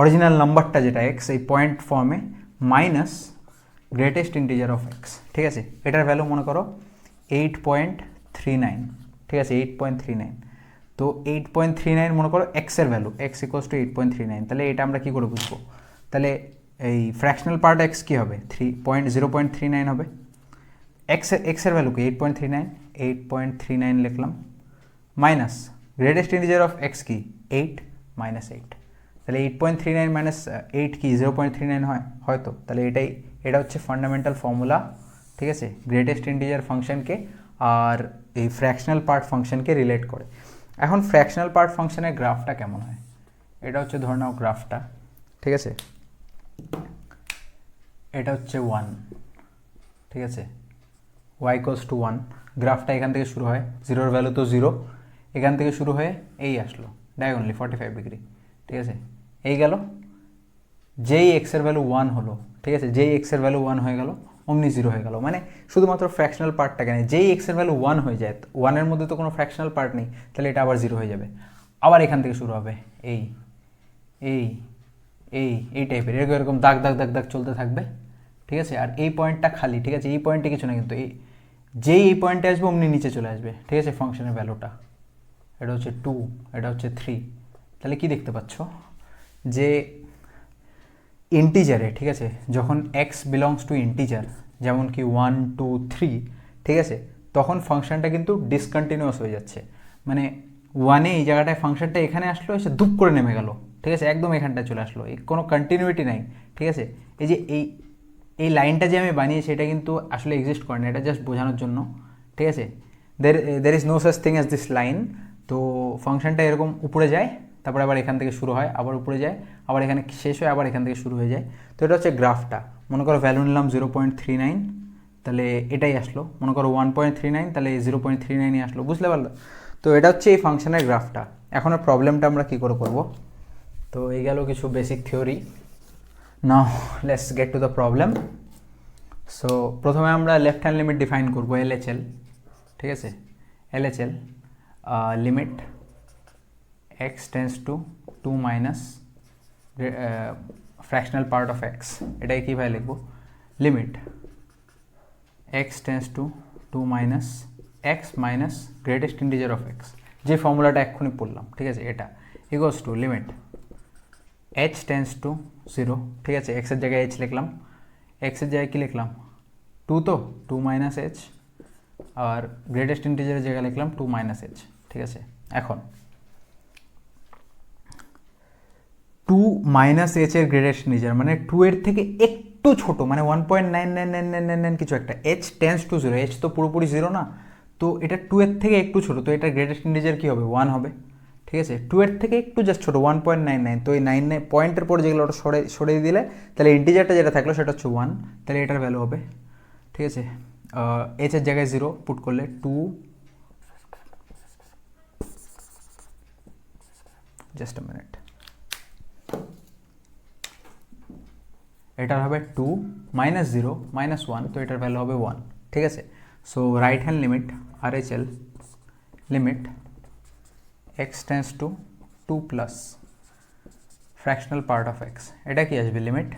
original নাম্বারটা যেটা x এই পয়েন্ট ফর্মে minus greatest integer of x, ঠিক আছে। এটার ভ্যালু মনে করো 8.39, ঠিক আছে, 8.39। তো 8.39 মনে করো x এর ভ্যালু, x ইকুয়ালস টু 8.39। তাহলে এটা আমরা কী করে বুঝবো, তাহলে এই ফ্র্যাকশনাল পার্ট x কী হবে, 0.39 হবে। x এর ভ্যালু কি 8.39 লিখলাম, minus greatest integer of x কি 8 -8, তাহলে 8.39 মাইনাস 8 কি 0.39 হয় হয়তো, তাহলে এটা হচ্ছে ফান্ডামেন্টাল ফর্মুলা, ঠিক আছে, গ্রেটেস্ট ইন্টিজার ফাংশনকে আর এই ফ্র্যাকশনাল পার্ট ফাংশনকে রিলেট করে। এখন ফ্র্যাকশনাল পার্ট ফাংশনের গ্রাফটা কেমন হয়, এটা হচ্ছে ধরে নাও গ্রাফটা, ঠিক আছে, এটা হচ্ছে 1, ঠিক আছে, y ইকুয়ালস টু 1, গ্রাফটা এখান থেকে শুরু হয়, 0 ভ্যালু তো 0, এখান থেকে শুরু হয়ে এই আসলো ডায়াগোনালি 45 ডিগ্রি, ঠিক আছে, এই গেল, যেই x এর ভ্যালু 1 হলো, ঠিক আছে, যেই x এর ভ্যালু 1 হয়ে গেল অমনি 0 হয়ে গেল। মানে শুধুমাত্র ফ্র্যাকশনাল পার্টটাকে নেই, যেই x এর ভ্যালু 1 হয়ে যায়, 1 এর মধ্যে তো কোনো ফ্র্যাকশনাল পার্ট নেই, তাহলে এটা আবার 0 হয়ে যাবে। আবার এখান থেকে শুরু হবে এই এই এই এই টাইপের এরকম দাগ দাগ দাগ দাগ চলতে থাকবে, ঠিক আছে। আর এই পয়েন্টটা খালি, ঠিক আছে, এই পয়েন্টে কিছু না, কিন্তু যেই এই পয়েন্টে আসবে অমনি নিচে চলে আসবে, ঠিক আছে, ফাংশনের ভ্যালুটা, এটা হচ্ছে 2, এটা হচ্ছে 3। তাহলে কি দেখতে পাচ্ছ যে ইন্টিজারে, ঠিক আছে, যখন x বিলংস টু ইন্টিজার, যেমন কি 1 2 3, ঠিক আছে, তখন ফাংশনটা কিন্তু ডিসকন্টিনিউয়াস হয়ে যাচ্ছে। মানে 1-এ এই জায়গাটায় ফাংশনটা এখানে আসলো, এসে ধুপ করে নেমে গেল, ঠিক আছে, একদম এখানটায় চলে আসলো, এই কোনো কন্টিনিউইটি নাই, ঠিক আছে। এই যে এই লাইনটা যে আমি বানিয়েছি এটা কিন্তু আসলে এক্সিস্ট করে না, এটা জাস্ট বোঝানোর জন্য, ঠিক আছে। There is no such thing as this line. তো ফাংশনটা এরকম উপরে যায়, তারপরে আবার এখান থেকে শুরু হয়, আবার উপরে যায়, আবার এখানে শেষ হয়, আবার এখান থেকে শুরু হয়ে যায়। তো এটা হচ্ছে গ্রাফটা, মনে করো ভ্যালু নিলাম 0.39, তাহলে এটাই আসলো, মনে করো 1.39, তাহলে 0.39ই আসলো, বুঝতে পারলো। তো এটা হচ্ছে এই ফাংশনের গ্রাফটা। এখন প্রবলেমটা আমরা কী করে করবো, তো এই গেল কিছু basic theory. Now let's get to the problem. So প্রথমে আমরা লেফট হ্যান্ড লিমিট ডিফাইন করবো, LHL, ঠিক আছে, LHL limit x tends two 2 minus fractional part of x, এটাই কীভাবে লিখবো, limit x tends two 2 minus x minus greatest integer of x, যে ফর্মুলাটা এক্ষুনি পড়লাম, ঠিক আছে, এটা equals to limit h tense to 0, ঠিক আছে, এক্সের জায়গায় h লিখলাম, এক্সের জায়গায় কী লিখলাম 2, তো 2 মাইনাস h, আর গ্রেটেস্ট ইন্টিজারের জায়গায় লিখলাম 2 মাইনাস h, ঠিক আছে। এখন 2 মাইনাস h এর গ্রেটেস্ট ইন্টিজার মানে 2 এর থেকে একটু ছোট, মানে 1.99999 কিছু একটা, h টেন্স টু 0, h তো পুরোপুরি 0 না, তো এটা 2 এর থেকে একটু ছোট, তো এটা গ্রেটেস্ট ইন্টিজার কী হবে 1 হবে, ঠিক আছে। 2 এর থেকে একটু জাস্ট ছোটো 1.99, তো এই 99 পয়েন্টের পরে যেগুলো ওটা সরিয়ে দিলে তাহলে ইন্টিজারটা যেটা থাকলো সেটা হচ্ছে 1, তাহলে এটার ভ্যালু হবে, ঠিক আছে, h এর জায়গায় 0 পুট করলে 2, জাস্ট আ মিনিট, এটার হবে 2 মাইনাস 0 মাইনাস 1, তো এটার ভ্যালু হবে 1, ঠিক আছে। So right hand limit RHL limit x tends to 2 plus fractional part of x, এটা কি আসবে limit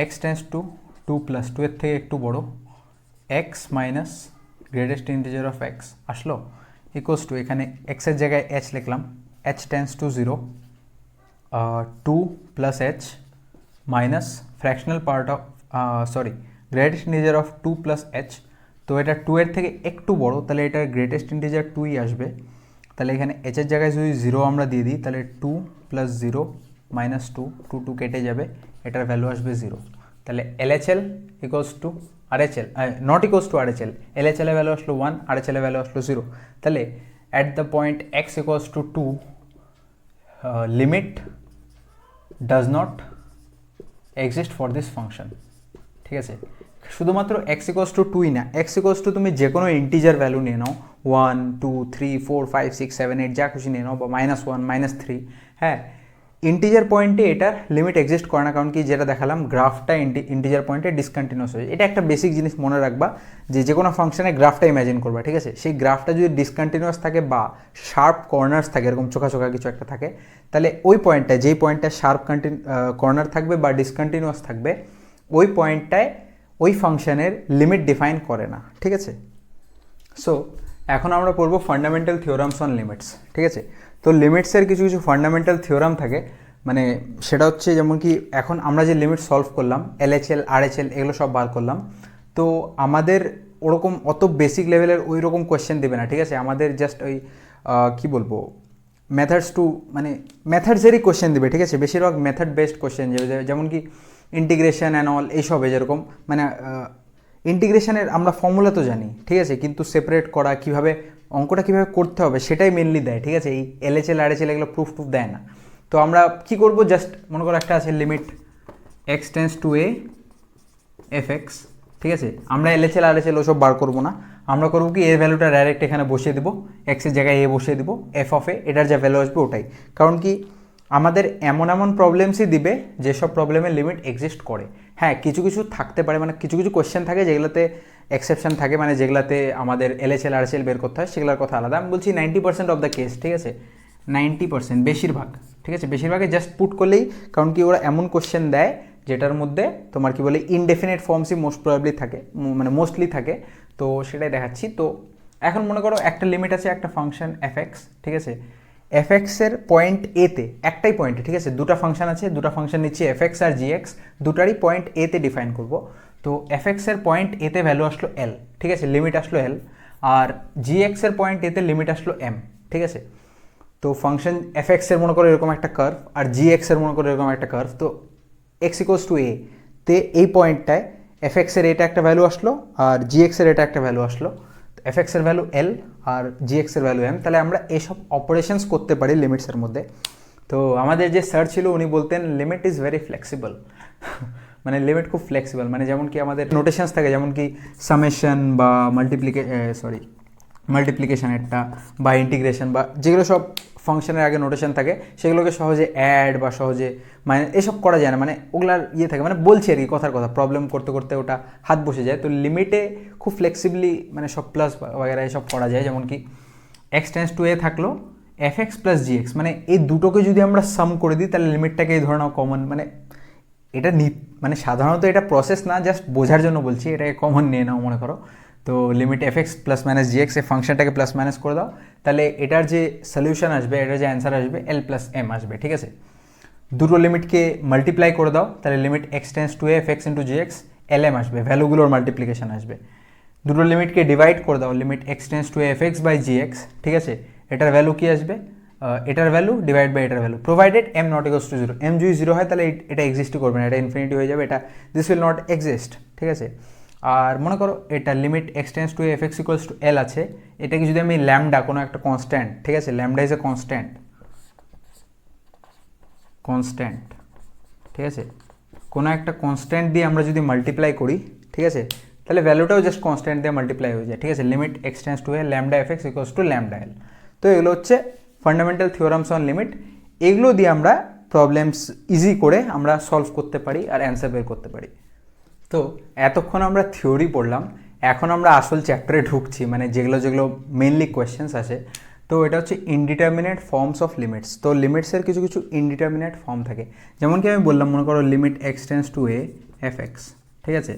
x tends to 2 plus 2 এর থেকে একটু বড় x minus greatest integer of x আসলো, ইকুয়ালস টু এখানে x এর জায়গায় h লিখলাম, h tense to 0, 2 plus h minus fractional part of greatest integer of 2 plus h, তো এটা 2 এর থেকে একটু বড়, তাহলে এটার গ্রেটেস্ট ইন্টিজার 2ই আসবে, তাহলে এখানে h এর জায়গায় যদি 0 আমরা দিয়ে দিই তাহলে 2 প্লাস 0 মাইনাস 2 কেটে যাবে, এটার ভ্যালু আসবে 0, তাহলে LHL equals two RHL not equals two RHL, LHL এর ভ্যালু আসলো 1, RHL এর ভ্যালু আসলো 0, তাহলে at the point x equals to 2 limit does not exist for this function, ঠিক আছে। শুধুমাত্র x ইকুয়ালস টু 2ই না, x ইকুয়ালস টু তুমি যে কোনো ইন্টিজার ভ্যালু নিয়ে নাও, 1 2 3 4 5 6 7 8 যা খুশি নিয়ে নাও, বা -1 -3, হ্যাঁ, ইন্টিজার পয়েন্টে এটার লিমিট এক্সিস্ট করে না, কারণ কি যেটা দেখালাম গ্রাফটা ইন্টিজার পয়েন্টে ডিসকন্টিনিউয়াস হয়ে যায়। এটা একটা বেসিক জিনিস মনে রাখবা, যে কোনো ফাংশনে গ্রাফটা ইমাজিন করবা, ঠিক আছে, সেই গ্রাফটা যদি ডিসকন্টিনিউয়াস থাকে বা শার্প কর্নার্স থাকে, এরকম চোখা চোখা কিছু একটা থাকে, তাহলে ওই পয়েন্টটায় যেই পয়েন্টটা শার্প কর্নার থাকবে বা ডিসকন্টিনিউয়াস থাকবে, ওই পয়েন্টটায় ওই ফাংশনের লিমিট ডিফাইন করে না, ঠিক আছে। সো এখন আমরা পড়বো ফান্ডামেন্টাল থিওরামস অন লিমিটস, ঠিক আছে। তো লিমিটসের কিছু কিছু ফান্ডামেন্টাল থিওরাম থাকে, মানে সেটা হচ্ছে যেমন কি এখন আমরা যে লিমিট সলভ করলাম LHL RHL এগুলো সব বার করলাম, তো আমাদের ওরকম অত বেসিক লেভেলের ওই রকম কোয়েশ্চেন দেবে না, ঠিক আছে, আমাদের জাস্ট ওই কী বলবো মেথডস টু মানে মেথডসেরই কোয়েশ্চেন দেবে, ঠিক আছে, বেশিরভাগ মেথড বেসড কোয়েশ্চেন যাবে, যেমন কি ইন্টিগ্রেশন অ্যান্ড অল এইসবে, যেরকম মানে ইন্টিগ্রেশনের আমরা ফর্মুলা তো জানি, ঠিক আছে, কিন্তু সেপারেট করা কীভাবে, অঙ্কটা কীভাবে করতে হবে সেটাই মেনলি দেয়, ঠিক আছে, এই LHL RHL এগুলো প্রুফ দেয় না। তো আমরা কি করব, জাস্ট মনে করো একটা আছে limit x tends two a fx, ঠিক আছে, আমরা LHL RHL ওসব বার করবো না, আমরা করবো কি এর ভ্যালুটা ডাইরেক্ট এখানে বসিয়ে দেবো, x এর জায়গায় a বসিয়ে দেবো, f অফ a, এটার যা ভ্যালু আসবে ওটাই, কারণ কি আমাদের এমন এমন প্রবলেমসই দিবে যেসব প্রবলেমের লিমিট এক্সিস্ট করে। হ্যাঁ, কিছু কিছু থাকতে পারে, মানে কিছু কিছু কোয়েশ্চেন থাকে যেগুলোতে এক্সেপশন থাকে, মানে যেগুলোতে আমাদের LHL RHL বের করতে হয়, সেগুলোর কথা আলাদা। আমি বলছি 90% অফ দ্য কেস, ঠিক আছে, 90% বেশিরভাগ, ঠিক আছে, বেশিরভাগে জাস্ট পুট করলেই, কারণ কি ওরা এমন কোয়েশ্চেন দেয় যেটার মধ্যে তোমার কি বলে ইনডেফিনিট ফর্মসই মোস্ট প্রবাবলি থাকে, মানে মোস্টলি থাকে, তো সেটাই দেখাচ্ছি। তো এখন মনে করো একটা লিমিট আছে, একটা ফাংশন fx, ঠিক আছে, fx এর পয়েন্ট এতে একটাই পয়েন্টে, ঠিক আছে, দুটা ফাংশন আছে, দুটা ফাংশন নিচ্ছি fx আর gx, দুটারই পয়েন্ট এতে ডিফাইন করব। তো fx এর পয়েন্ট এতে ভ্যালু আসলো l, ঠিক আছে, লিমিট আসলো l, আর gx এর পয়েন্ট এতে লিমিট আসলো m, ঠিক আছে। তো ফাংশন fx এর মনে করো এরকম একটা কার্ভ, আর gx এর মনে করো এরকম একটা কার্ভ, তো x ইকুয়ালস টু a তে এই পয়েন্টটায় fx এর এটা একটা ভ্যালু আসলো আর gx এর এটা একটা ভ্যালু আসলো, fx এর ভ্যালু l আর gx এর ভ্যালু m, তাহলে আমরা এইসব অপারেশনস করতে পারি লিমিটসের মধ্যে। তো আমাদের যে স্যার ছিল উনি বলতেন লিমিট ইজ ভেরি ফ্লেক্সিবল, মানে লিমিট খুব ফ্লেক্সিবল, মানে যেমন কি আমাদের নোটেশনস থাকে, যেমন কি সামেশন বা মাল্টিপ্লিকেশন একটা বা ইন্টিগ্রেশন বা যেগুলো সব ফাংশনের আগে নোটেশন থাকে, সেগুলোকে সহজে অ্যাড বা সহজে মানে এসব করা যায় না, মানে ওগুলার ইয়ে থাকে, মানে বলছি আর কি কথার কথা, প্রবলেম করতে করতে ওটা হাত বসে যায়। তো লিমিটে খুব ফ্লেক্সিবলি মানে সব প্লাস বাগেরা এসব করা যায়, যেমন কি x টেন্স টু a থাকলো fx প্লাস gx, মানে এই দুটোকে যদি আমরা সাম করে দিই তাহলে লিমিটটাকে এই ধরনের কমন, মানে এটা মানে সাধারণত এটা প্রসেস না, জাস্ট বোঝার জন্য বলছি, এটাকে কমন নিয়ে নাও মনে করো। তো limit f x plus minus g x এই ফাংশনটাকে প্লাস মাইনাস করে দাও, তাহলে এটার যে সলিউশন আসবে, এটার যে অ্যান্সার আসবে এল প্লাস এম আসবে, ঠিক আছে। দুটো লিমিটকে মাল্টিপ্লাই করে দাও, তাহলে limit x tends to F X into G X L M আসবে, ভ্যালুগুলোর মাল্টিপ্লিকেশন আসবে। দুটো লিমিটকে ডিভাইড করে দাও, limit x tends to F X by G X, ঠিক আছে। এটার ভ্যালু কী আসবে, এটার ভ্যালু ডিভাইড বাই এটার value, provided M not equals to zero. M যদি জিরো হয় তাহলে এটা এক্সিস্টই করবে না, এটা ইনফিনিটি হয়ে যাবে, এটা দিস উইল নট এক্সিস্ট, ঠিক আছে। আর মনে করো এটা limit x tends to F x equals to L আছে, এটাকে যদি আমি ল্যামডা কোনো একটা কনস্ট্যান্ট, ঠিক আছে, ল্যামডা ইজ এ কনস্ট্যান্ট, ঠিক আছে, কোনো একটা কনস্ট্যান্ট দিয়ে আমরা যদি মাল্টিপ্লাই করি, ঠিক আছে, তাহলে ভ্যালুটাও জাস্ট কনস্ট্যান্ট দিয়ে মাল্টিপ্লাই হয়ে যায়, ঠিক আছে। Limit x tends to a lambda f x equals to lambda L. তো এগুলো হচ্ছে ফান্ডামেন্টাল থিওরামস অন লিমিট, এগুলো দিয়ে আমরা প্রবলেমস ইজি করে আমরা সলভ করতে পারি আর অ্যান্সার বের করতে পারি। তো এতক্ষণ আমরা থিওরি পড়লাম, এখন আমরা আসল চ্যাপ্টারে ঢুকছি, মানে যেগুলো যেগুলো মেনলি কোয়েশ্চেন্স আছে। তো এটা হচ্ছে ইনডিটারমিনেট ফর্মস অফ লিমিটস। তো লিমিটসের কিছু কিছু ইনডিটারমিনেট ফর্ম থাকে, যেমন কি আমি বললাম, মনে করো limit x tends to A F x, ঠিক আছে।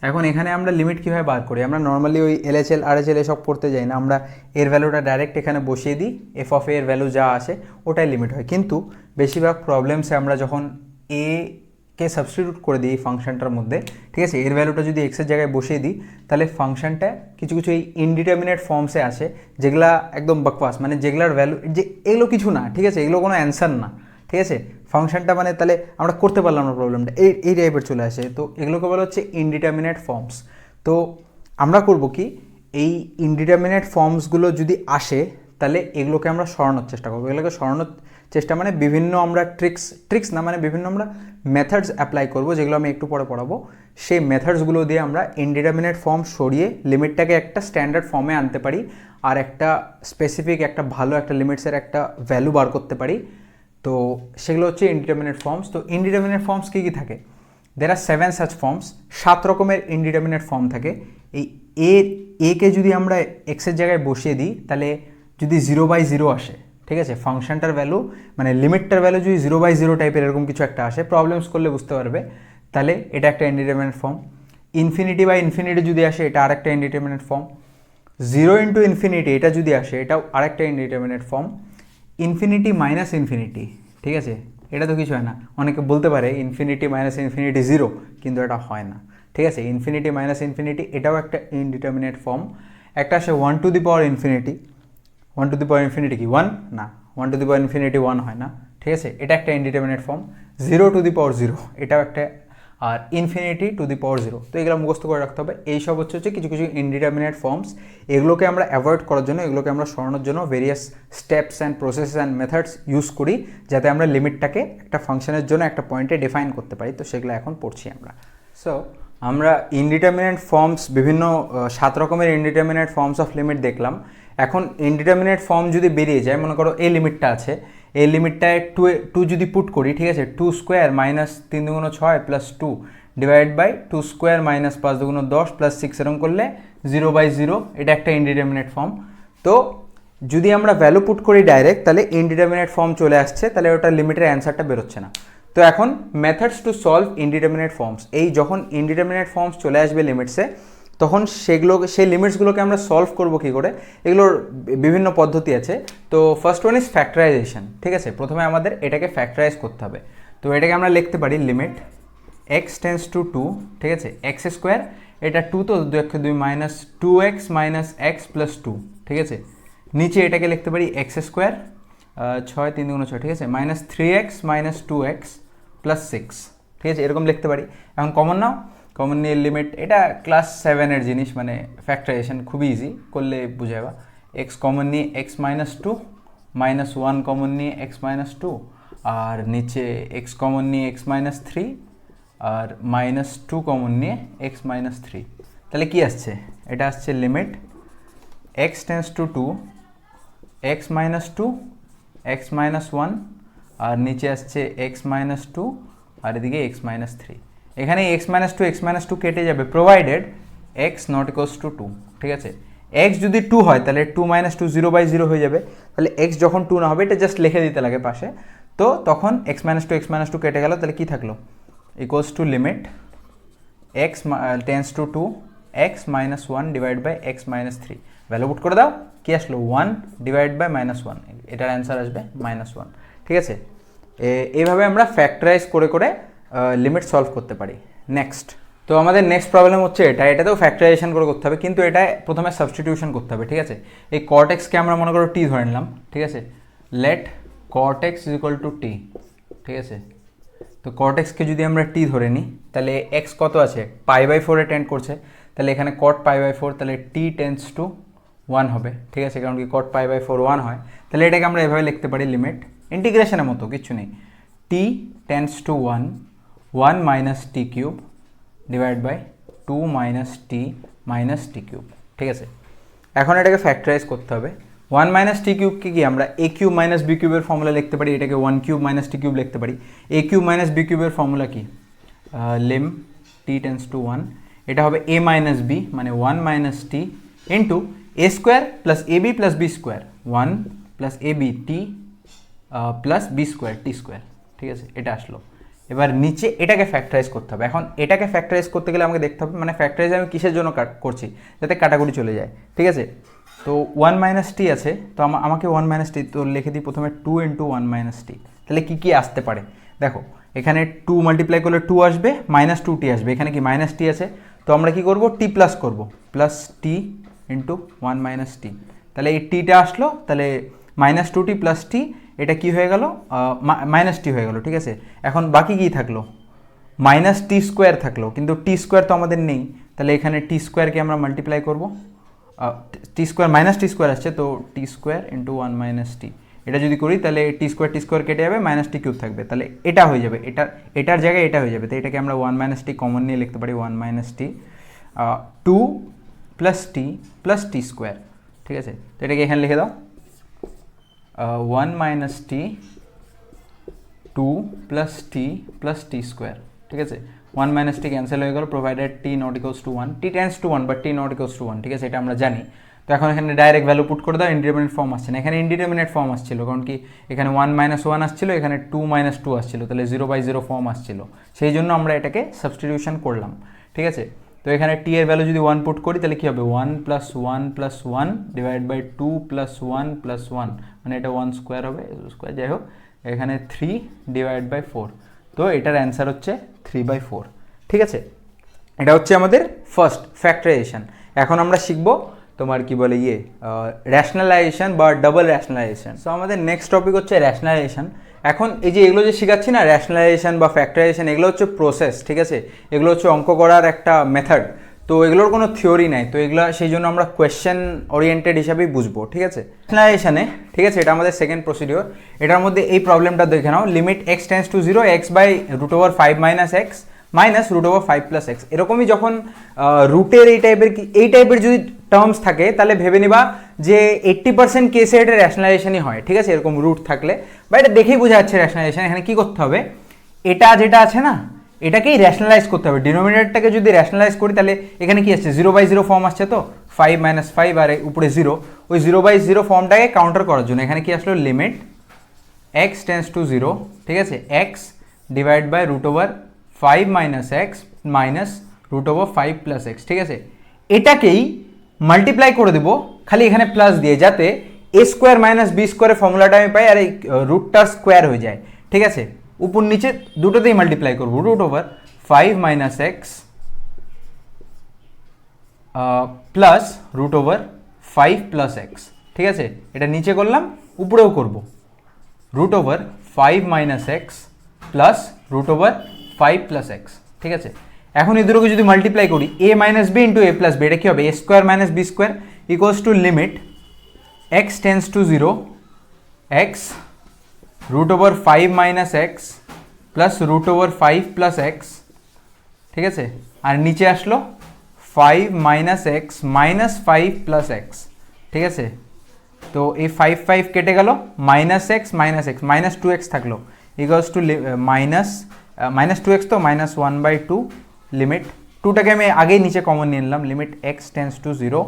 এখন এখানে আমরা লিমিট কীভাবে বার করি, আমরা নর্মালি ওই এলএচএল আরএচএল এসব পড়তে যাই না, আমরা এর ভ্যালুটা ডাইরেক্ট এখানে বসিয়ে দিই, এফ অফ এর ভ্যালু যা আসে ওটাই লিমিট হয়। কিন্তু বেশিরভাগ প্রবলেমসে আমরা যখন এ কে সাবস্টিটিউট করে দিই এই ফাংশনটার মধ্যে, ঠিক আছে, এর ভ্যালুটা যদি এক্সের জায়গায় বসিয়ে দিই, তাহলে ফাংশনটা কিছু কিছু এই ইনডিটারমিনেট ফর্মসে আসে, যেগুলা একদম বকওয়াস, মানে যেগুলার ভ্যালু যে এগুলো কিছু না, ঠিক আছে, এগুলো কোনো অ্যান্সার না, ঠিক আছে। ফাংশনটা মানে তাহলে আমরা করতে পারলাম না, প্রবলেমটা এই টাইপের চলে আসে। তো এগুলোকে বলা হচ্ছে ইনডিটারমিনেট ফর্মস। তো আমরা করব কি, এই ইনডিটারমিনেট ফর্মসগুলো যদি আসে, তাহলে এগুলোকে আমরা সরানোর চেষ্টা করবো। এগুলোকে সরানোর চেষ্টা মানে বিভিন্ন আমরা ট্রিক্স না, মানে বিভিন্ন আমরা মেথডস অ্যাপ্লাই করব, যেগুলো আমি একটু পরে পড়াবো। সেই মেথডসগুলো দিয়ে আমরা ইনডিটারমিনেট ফর্ম সরিয়ে লিমিটটাকে একটা স্ট্যান্ডার্ড ফর্মে আনতে পারি, আর একটা স্পেসিফিক একটা ভালো একটা লিমিটসের একটা ভ্যালু বার করতে পারি। তো সেগুলো হচ্ছে ইনডিটারমিনেট ফর্মস। তো ইনডিটারমিনেট ফর্মস কী কী থাকে, দের আর 7 সাচ ফর্মস, 7 রকমের ইনডিটারমিনেট ফর্ম থাকে। এই একে যদি আমরা এক্সের জায়গায় বসিয়ে দিই, তাহলে যদি 0/0 আসে, ঠিক আছে, ফাংশনটার ভ্যালু মানে লিমিটটার ভ্যালু যদি 0/0 টাইপের এরকম কিছু একটা আসে, প্রবলেমস করলে বুঝতে পারবে, তাহলে এটা একটা ইনডিটারমিনেট ফর্ম। ইনফিনিটি যদি আসে, এটা আরেকটা ইনডিটারমিনেট ফর্ম। 0 ইন্টু ইনফিনিটি এটা যদি আসে, এটাও আরেকটা indeterminate form. Infinity minus infinity, ঠিক আছে, এটা তো কিছু হয় না। অনেকে বলতে পারে ইনফিনিটি মাইনাস ইনফিনিটি 0, কিন্তু এটা হয় না, ঠিক আছে। ইনফিনিটি মাইনাস ইনফিনিটি এটাও একটা ইনডিটারমিনেট ফর্ম। একটা আসে 1 two the power infinity. 1 two the power infinity কি 1 না, 1 টু দি পাওয়ার ইনফিনিটি 1 হয় না, ঠিক আছে, এটা একটা ইনডিটারমিনেট ফর্ম। 0 টু দি পাওয়ার 0 এটাও একটা, আর ইনফিনিটি টু দি পাওয়ার 0। তো এগুলো মুখস্থ করে রাখতে হবে। এইসব হচ্ছে কিছু কিছু ইনডিটারমিনেট ফর্মস। এগুলোকে আমরা অ্যাভয়েড করার জন্য, এগুলোকে আমরা সরানোর জন্য various steps and process and methods use করি, যাতে আমরা লিমিটটাকে একটা ফাংশনের জন্য একটা পয়েন্টে ডিফাইন করতে পারি। তো সেগুলো এখন পড়ছি আমরা। সো আমরা ইনডিটারমিনেট ফর্মস, বিভিন্ন 7 রকমের ইনডিটারমিনেট ফর্মস অফ লিমিট দেখলাম। এখন ইনডিটারমিনেট ফর্ম যদি বেরিয়ে যায়, মনে করো এই লিমিটটা আছে, এই লিমিটটায় টু যদি পুট করি, ঠিক আছে, 2 স্কোয়ার মাইনাস 3 দুগুণ 6 plus 2 divide by 2 square minus 5 দুগুণ 10 প্লাস 6 এরকম করলে 0/0, এটা একটা ইনডিটারমিনেট ফর্ম। তো যদি আমরা ভ্যালু পুট করি ডাইরেক্ট, তাহলে ইনডিটারমিনেট ফর্ম চলে আসছে, তাহলে ওটা লিমিটের অ্যান্সারটা বেরোচ্ছে না। তো এখন methods to solve indeterminate forms, এই যখন ইনডিটারমিনেট ফর্মস চলে আসবে লিমিটসে, তখন সেই লিমিটসগুলোকে আমরা সলভ করবো কী করে, এগুলোর বিভিন্ন পদ্ধতি আছে। তো ফার্স্ট ওয়ান ইজ ফ্যাক্টরাইজেশন, ঠিক আছে। প্রথমে আমাদের এটাকে ফ্যাক্টরাইজ করতে হবে। তো এটাকে আমরা লিখতে পারি লিমিট এক্স টেন্স টু 2, ঠিক আছে, এক্স স্কোয়ার, এটা 2 তো 2 minus 2x minus x plus 2, ঠিক আছে। নিচে এটাকে লিখতে পারি এক্স স্কোয়ার 6 3 দুগুণ 6, ঠিক আছে, minus 3x minus 2x plus 6, ঠিক আছে, এরকম লিখতে পারি। এখন কমন নাও, কমন নিয়ে লিমিট, এটা ক্লাস 7-এর জিনিস, মানে ফ্যাক্টরাইজেশন খুবই ইজি করলে বুঝে যাবা। এক্স কমন নিয়ে এক্স মাইনাস 2, মাইনাস 1 কমন নিয়ে এক্স মাইনাস 2, আর নিচে এক্স কমন নিয়ে এক্স মাইনাস 3, আর মাইনাস 2 কমন নিয়ে এক্স মাইনাস 3। তাহলে কি আসছে, এটা আসছে limit x tends to 2 x minus 2 x minus 1, আর নিচে আসছে এক্স মাইনাস 2, আর এদিকে এক্স মাইনাস 3। এখানে এক্স মাইনাস 2 কেটে যাবে, provided x not equals to 2, ঠিক আছে। এক্স যদি 2 হয়, তাহলে 2 মাইনাস 2 0/0 হয়ে যাবে। তাহলে এক্স যখন 2 না হবে, এটা জাস্ট লিখে দিতে লাগে পাশে। তো তখন এক্স মাইনাস 2 কেটে গেল, তাহলে কি থাকলো, equals to limit x tends to 2 x minus one divide by x minus three, value put করে দাও, কি আসলো one divide by minus one, এটার অ্যান্সার আসবে মাইনাস ওয়ান। ঠিক আছে, এইভাবে আমরা ফ্যাক্টরাইজ করে করে লিমিট সলভ করতে পারি। নেক্সট, তো আমাদের নেক্সট প্রবলেম হচ্ছে এটাতেও ফ্যাক্টরাইজেশন করে করতে হবে, কিন্তু এটা প্রথমে সাবস্টিটিউশন করতে হবে। ঠিক আছে, এই কট এক্সকে আমরা মনে করো টি ধরে নিলাম। ঠিক আছে, let cot x is equal to t. ঠিক আছে, তো কট এক্সকে যদি আমরা টি ধরে নিই, তাহলে এক্স কত আছে, পাই বাই ফোরে টেন্ড করছে, তাহলে এখানে কট পাই বাই ফোর, তাহলে টি টেন্স টু ওয়ান হবে। ঠিক আছে, কারণ কি কট পাই বাই ফোর ওয়ান হয়, তাহলে এটাকে আমরা এভাবে লিখতে পারি, লিমিট ইন্টিগ্রেশনের মতো কিচ্ছু নেই, t tends to one, one minus t cube divide by two minus t cube. ঠিক আছে, এখন এটাকে ফ্যাক্টরাইজ করতে হবে। ওয়ান মাইনাস টি কিউবকে কি আমরা এ কিউব মাইনাস বি কিউবের ফর্মুলা লিখতে পারি, এটাকে one cube minus t cube লিখতে পারি। এ কিউব মাইনাস বি কিউবের ফর্মুলা কি, lim t tends to one, এটা হবে এ মাইনাস বি মানে one minus t into a square plus a b plus b square, one plus a b t plus b square t square. ঠিক আছে, এটা আসলো। এবার নিচে এটাকে ফ্যাক্টরাইজ করতে হবে। এখন এটাকে ফ্যাক্টরাইজ করতে গেলে আমাকে দেখতে হবে মানে ফ্যাক্টরাইজ আমি কিসের জন্য করছি, যাতে কাটাকুটি চলে যায়। ঠিক আছে, তো ওয়ান মাইনাস টি আছে, তো আমাকে ওয়ান মাইনাস টি, তো লিখে দিই প্রথমে টু ইন্টু ওয়ান মাইনাস টি। তাহলে কী কী আসতে পারে দেখো, এখানে টু মাল্টিপ্লাই করলে টু আসবে, মাইনাস টু টি আসবে, এখানে কি মাইনাস টি আছে, তো আমরা কি করব, টি প্লাস করবো, প্লাস টি ইন্টু ওয়ান মাইনাস টি। তাহলে এই টিটা আসলো, তাহলে মাইনাস টু টি প্লাস টি, এটা কি হয়ে গেল, মাইনাস টি হয়ে গেল। ঠিক আছে, এখন বাকি কি থাকলো, মাইনাস টি স্কোয়ার থাকলো, কিন্তু টি স্কোয়ার তো আমাদের নেই, তাহলে এখানে টি স্কোয়ারকে আমরা মাল্টিপ্লাই করবো, টি স্কোয়ার মাইনাস টি স্কোয়ার আসছে, তো টি স্কোয়ার ইন্টু ওয়ান মাইনাস টি, এটা যদি করি তাহলে টি স্কোয়ার কেটে যাবে, মাইনাস টি কিউব থাকবে, তাহলে এটা হয়ে যাবে, এটার জায়গায় এটা হয়ে যাবে, তো এটাকে আমরা ওয়ান মাইনাস টি কমন নিয়ে লিখতে পারি, ওয়ান মাইনাস টি টু প্লাস টি স্কোয়ার। ঠিক আছে, তো এটাকে এখানে লিখে দাও, ওয়ান মাইনাস টি টু প্লাস টি স্কোয়ার। ঠিক আছে, ওয়ান মাইনাস টি ক্যান্সেল হয়ে গেল, provided T not equals to one, T tends to one but T not equals to one. ঠিক আছে, এটা আমরা জানি। তো এখন এখানে ডাইরেক্ট ভ্যালু পুট করে দাও, ইনডিটারমিনেট ফর্ম আসছে না, এখানে ইনডিটারমিনেট ফর্ম আসছিল, কারণ কি এখানে ওয়ান মাইনাস ওয়ান আসছিল, এখানে টু মাইনাস টু আসছিল, তাহলে জিরো বাই জিরো ফর্ম আসছিল, সেই জন্য আমরা এটাকে সাবস্টিটিউশন করলাম। ঠিক আছে, তো এখানে টি এর ভ্যালু যদি ওয়ান পুট করি তাহলে কী হবে, one plus one divide by two plus one, মানে এটা ওয়ান স্কোয়ার হবে, স্কোয়ার যাই হোক, এখানে থ্রি ডিভাইড বাই ফোর, তো এটার অ্যান্সার হচ্ছে থ্রি বাই ফোর। ঠিক আছে, এটা হচ্ছে আমাদের ফার্স্ট ফ্যাক্টরাইজেশন। এখন আমরা শিখব তোমার কি বলে র্যাশনালাইজেশন বা ডাবল র্যাশনালাইজেশন। সো আমাদের নেক্সট টপিক হচ্ছে র্যাশনালাইজেশন। এখন এই যে এগুলো যে শেখাচ্ছি না, র্যাশনালাইজেশন বা ফ্যাক্টরাইজেশন, এগুলো হচ্ছে প্রসেস। ঠিক আছে, এগুলো হচ্ছে অঙ্ক করার একটা মেথড, তো এগুলোর কোনো থিওরি নাই, তো এগুলো সেই জন্য আমরা কোয়েশ্চেন ওরিয়েন্টেড হিসাবেই বুঝবো। ঠিক আছে, র্যাশনালাইজেশনে, ঠিক আছে, এটা আমাদের সেকেন্ড প্রসিডিওর। এটার মধ্যে এই প্রবলেমটা দেখে নাও, limit x tends to zero x by root over five minus x minus root over five plus x. এরকমই যখন রুটের এই টাইপের যদি টার্মস থাকে, তাহলে ভেবে নিবা যে 80% কেসে এটা র্যাশনালাইজেশনই হয়। ঠিক আছে, এরকম রুট থাকলে বা এটা দেখেই বোঝা যাচ্ছে র্যাশনালাইজেশন। এখানে কী করতে হবে, এটা যেটা আছে না, এটাকেই র্যাশনালাইজ করতে হবে। ডিনোমিনেটরটাকে যদি র্যাশনালাইজ করি, তাহলে এখানে কি আসছে, জিরো বাই জিরো ফর্ম আসছে, তো ফাইভ মাইনাস ফাইভ আর উপরে জিরো, ওই জিরো বাই জিরো ফর্মটাকে কাউন্টার করার জন্য এখানে কি আসলো, limit x tends to zero, ঠিক আছে, x divide by root over five minus x minus root over five plus x. ঠিক আছে, এটাকেই মাল্টিপ্লাই করে দেবো খালি এখানে প্লাস দিয়ে, যাতে এ স্কোয়ার মাইনাস বি স্কোয়ারের ফর্মুলাটা আমি পাই আর এই রুটটার স্কোয়ার হয়ে যায়। ঠিক আছে, উপর নিচে দুটোতেই মাল্টিপ্লাই করবো, root over five minus x plus root over five plus x. ঠিক আছে, এটা নিচে করলাম, উপরেও করব, root over five minus x plus root over five plus x. ঠিক আছে, এখন এই দুটোকে যদি মাল্টিপ্লাই করি, a minus b into a plus b, এটা কী হবে, a square minus b square equals to limit x tends to zero x root over five minus x plus root over five plus x. ঠিক আছে, আর নিচে আসলো five minus x minus five plus x. ঠিক আছে, তো এই five five কেটে গেল, minus x minus two x থাকলো, equals to minus two x, তো minus one by two, limit টুটাকে আমি আগেই নিচে কমন নিয়ে নিলাম, limit x tends to zero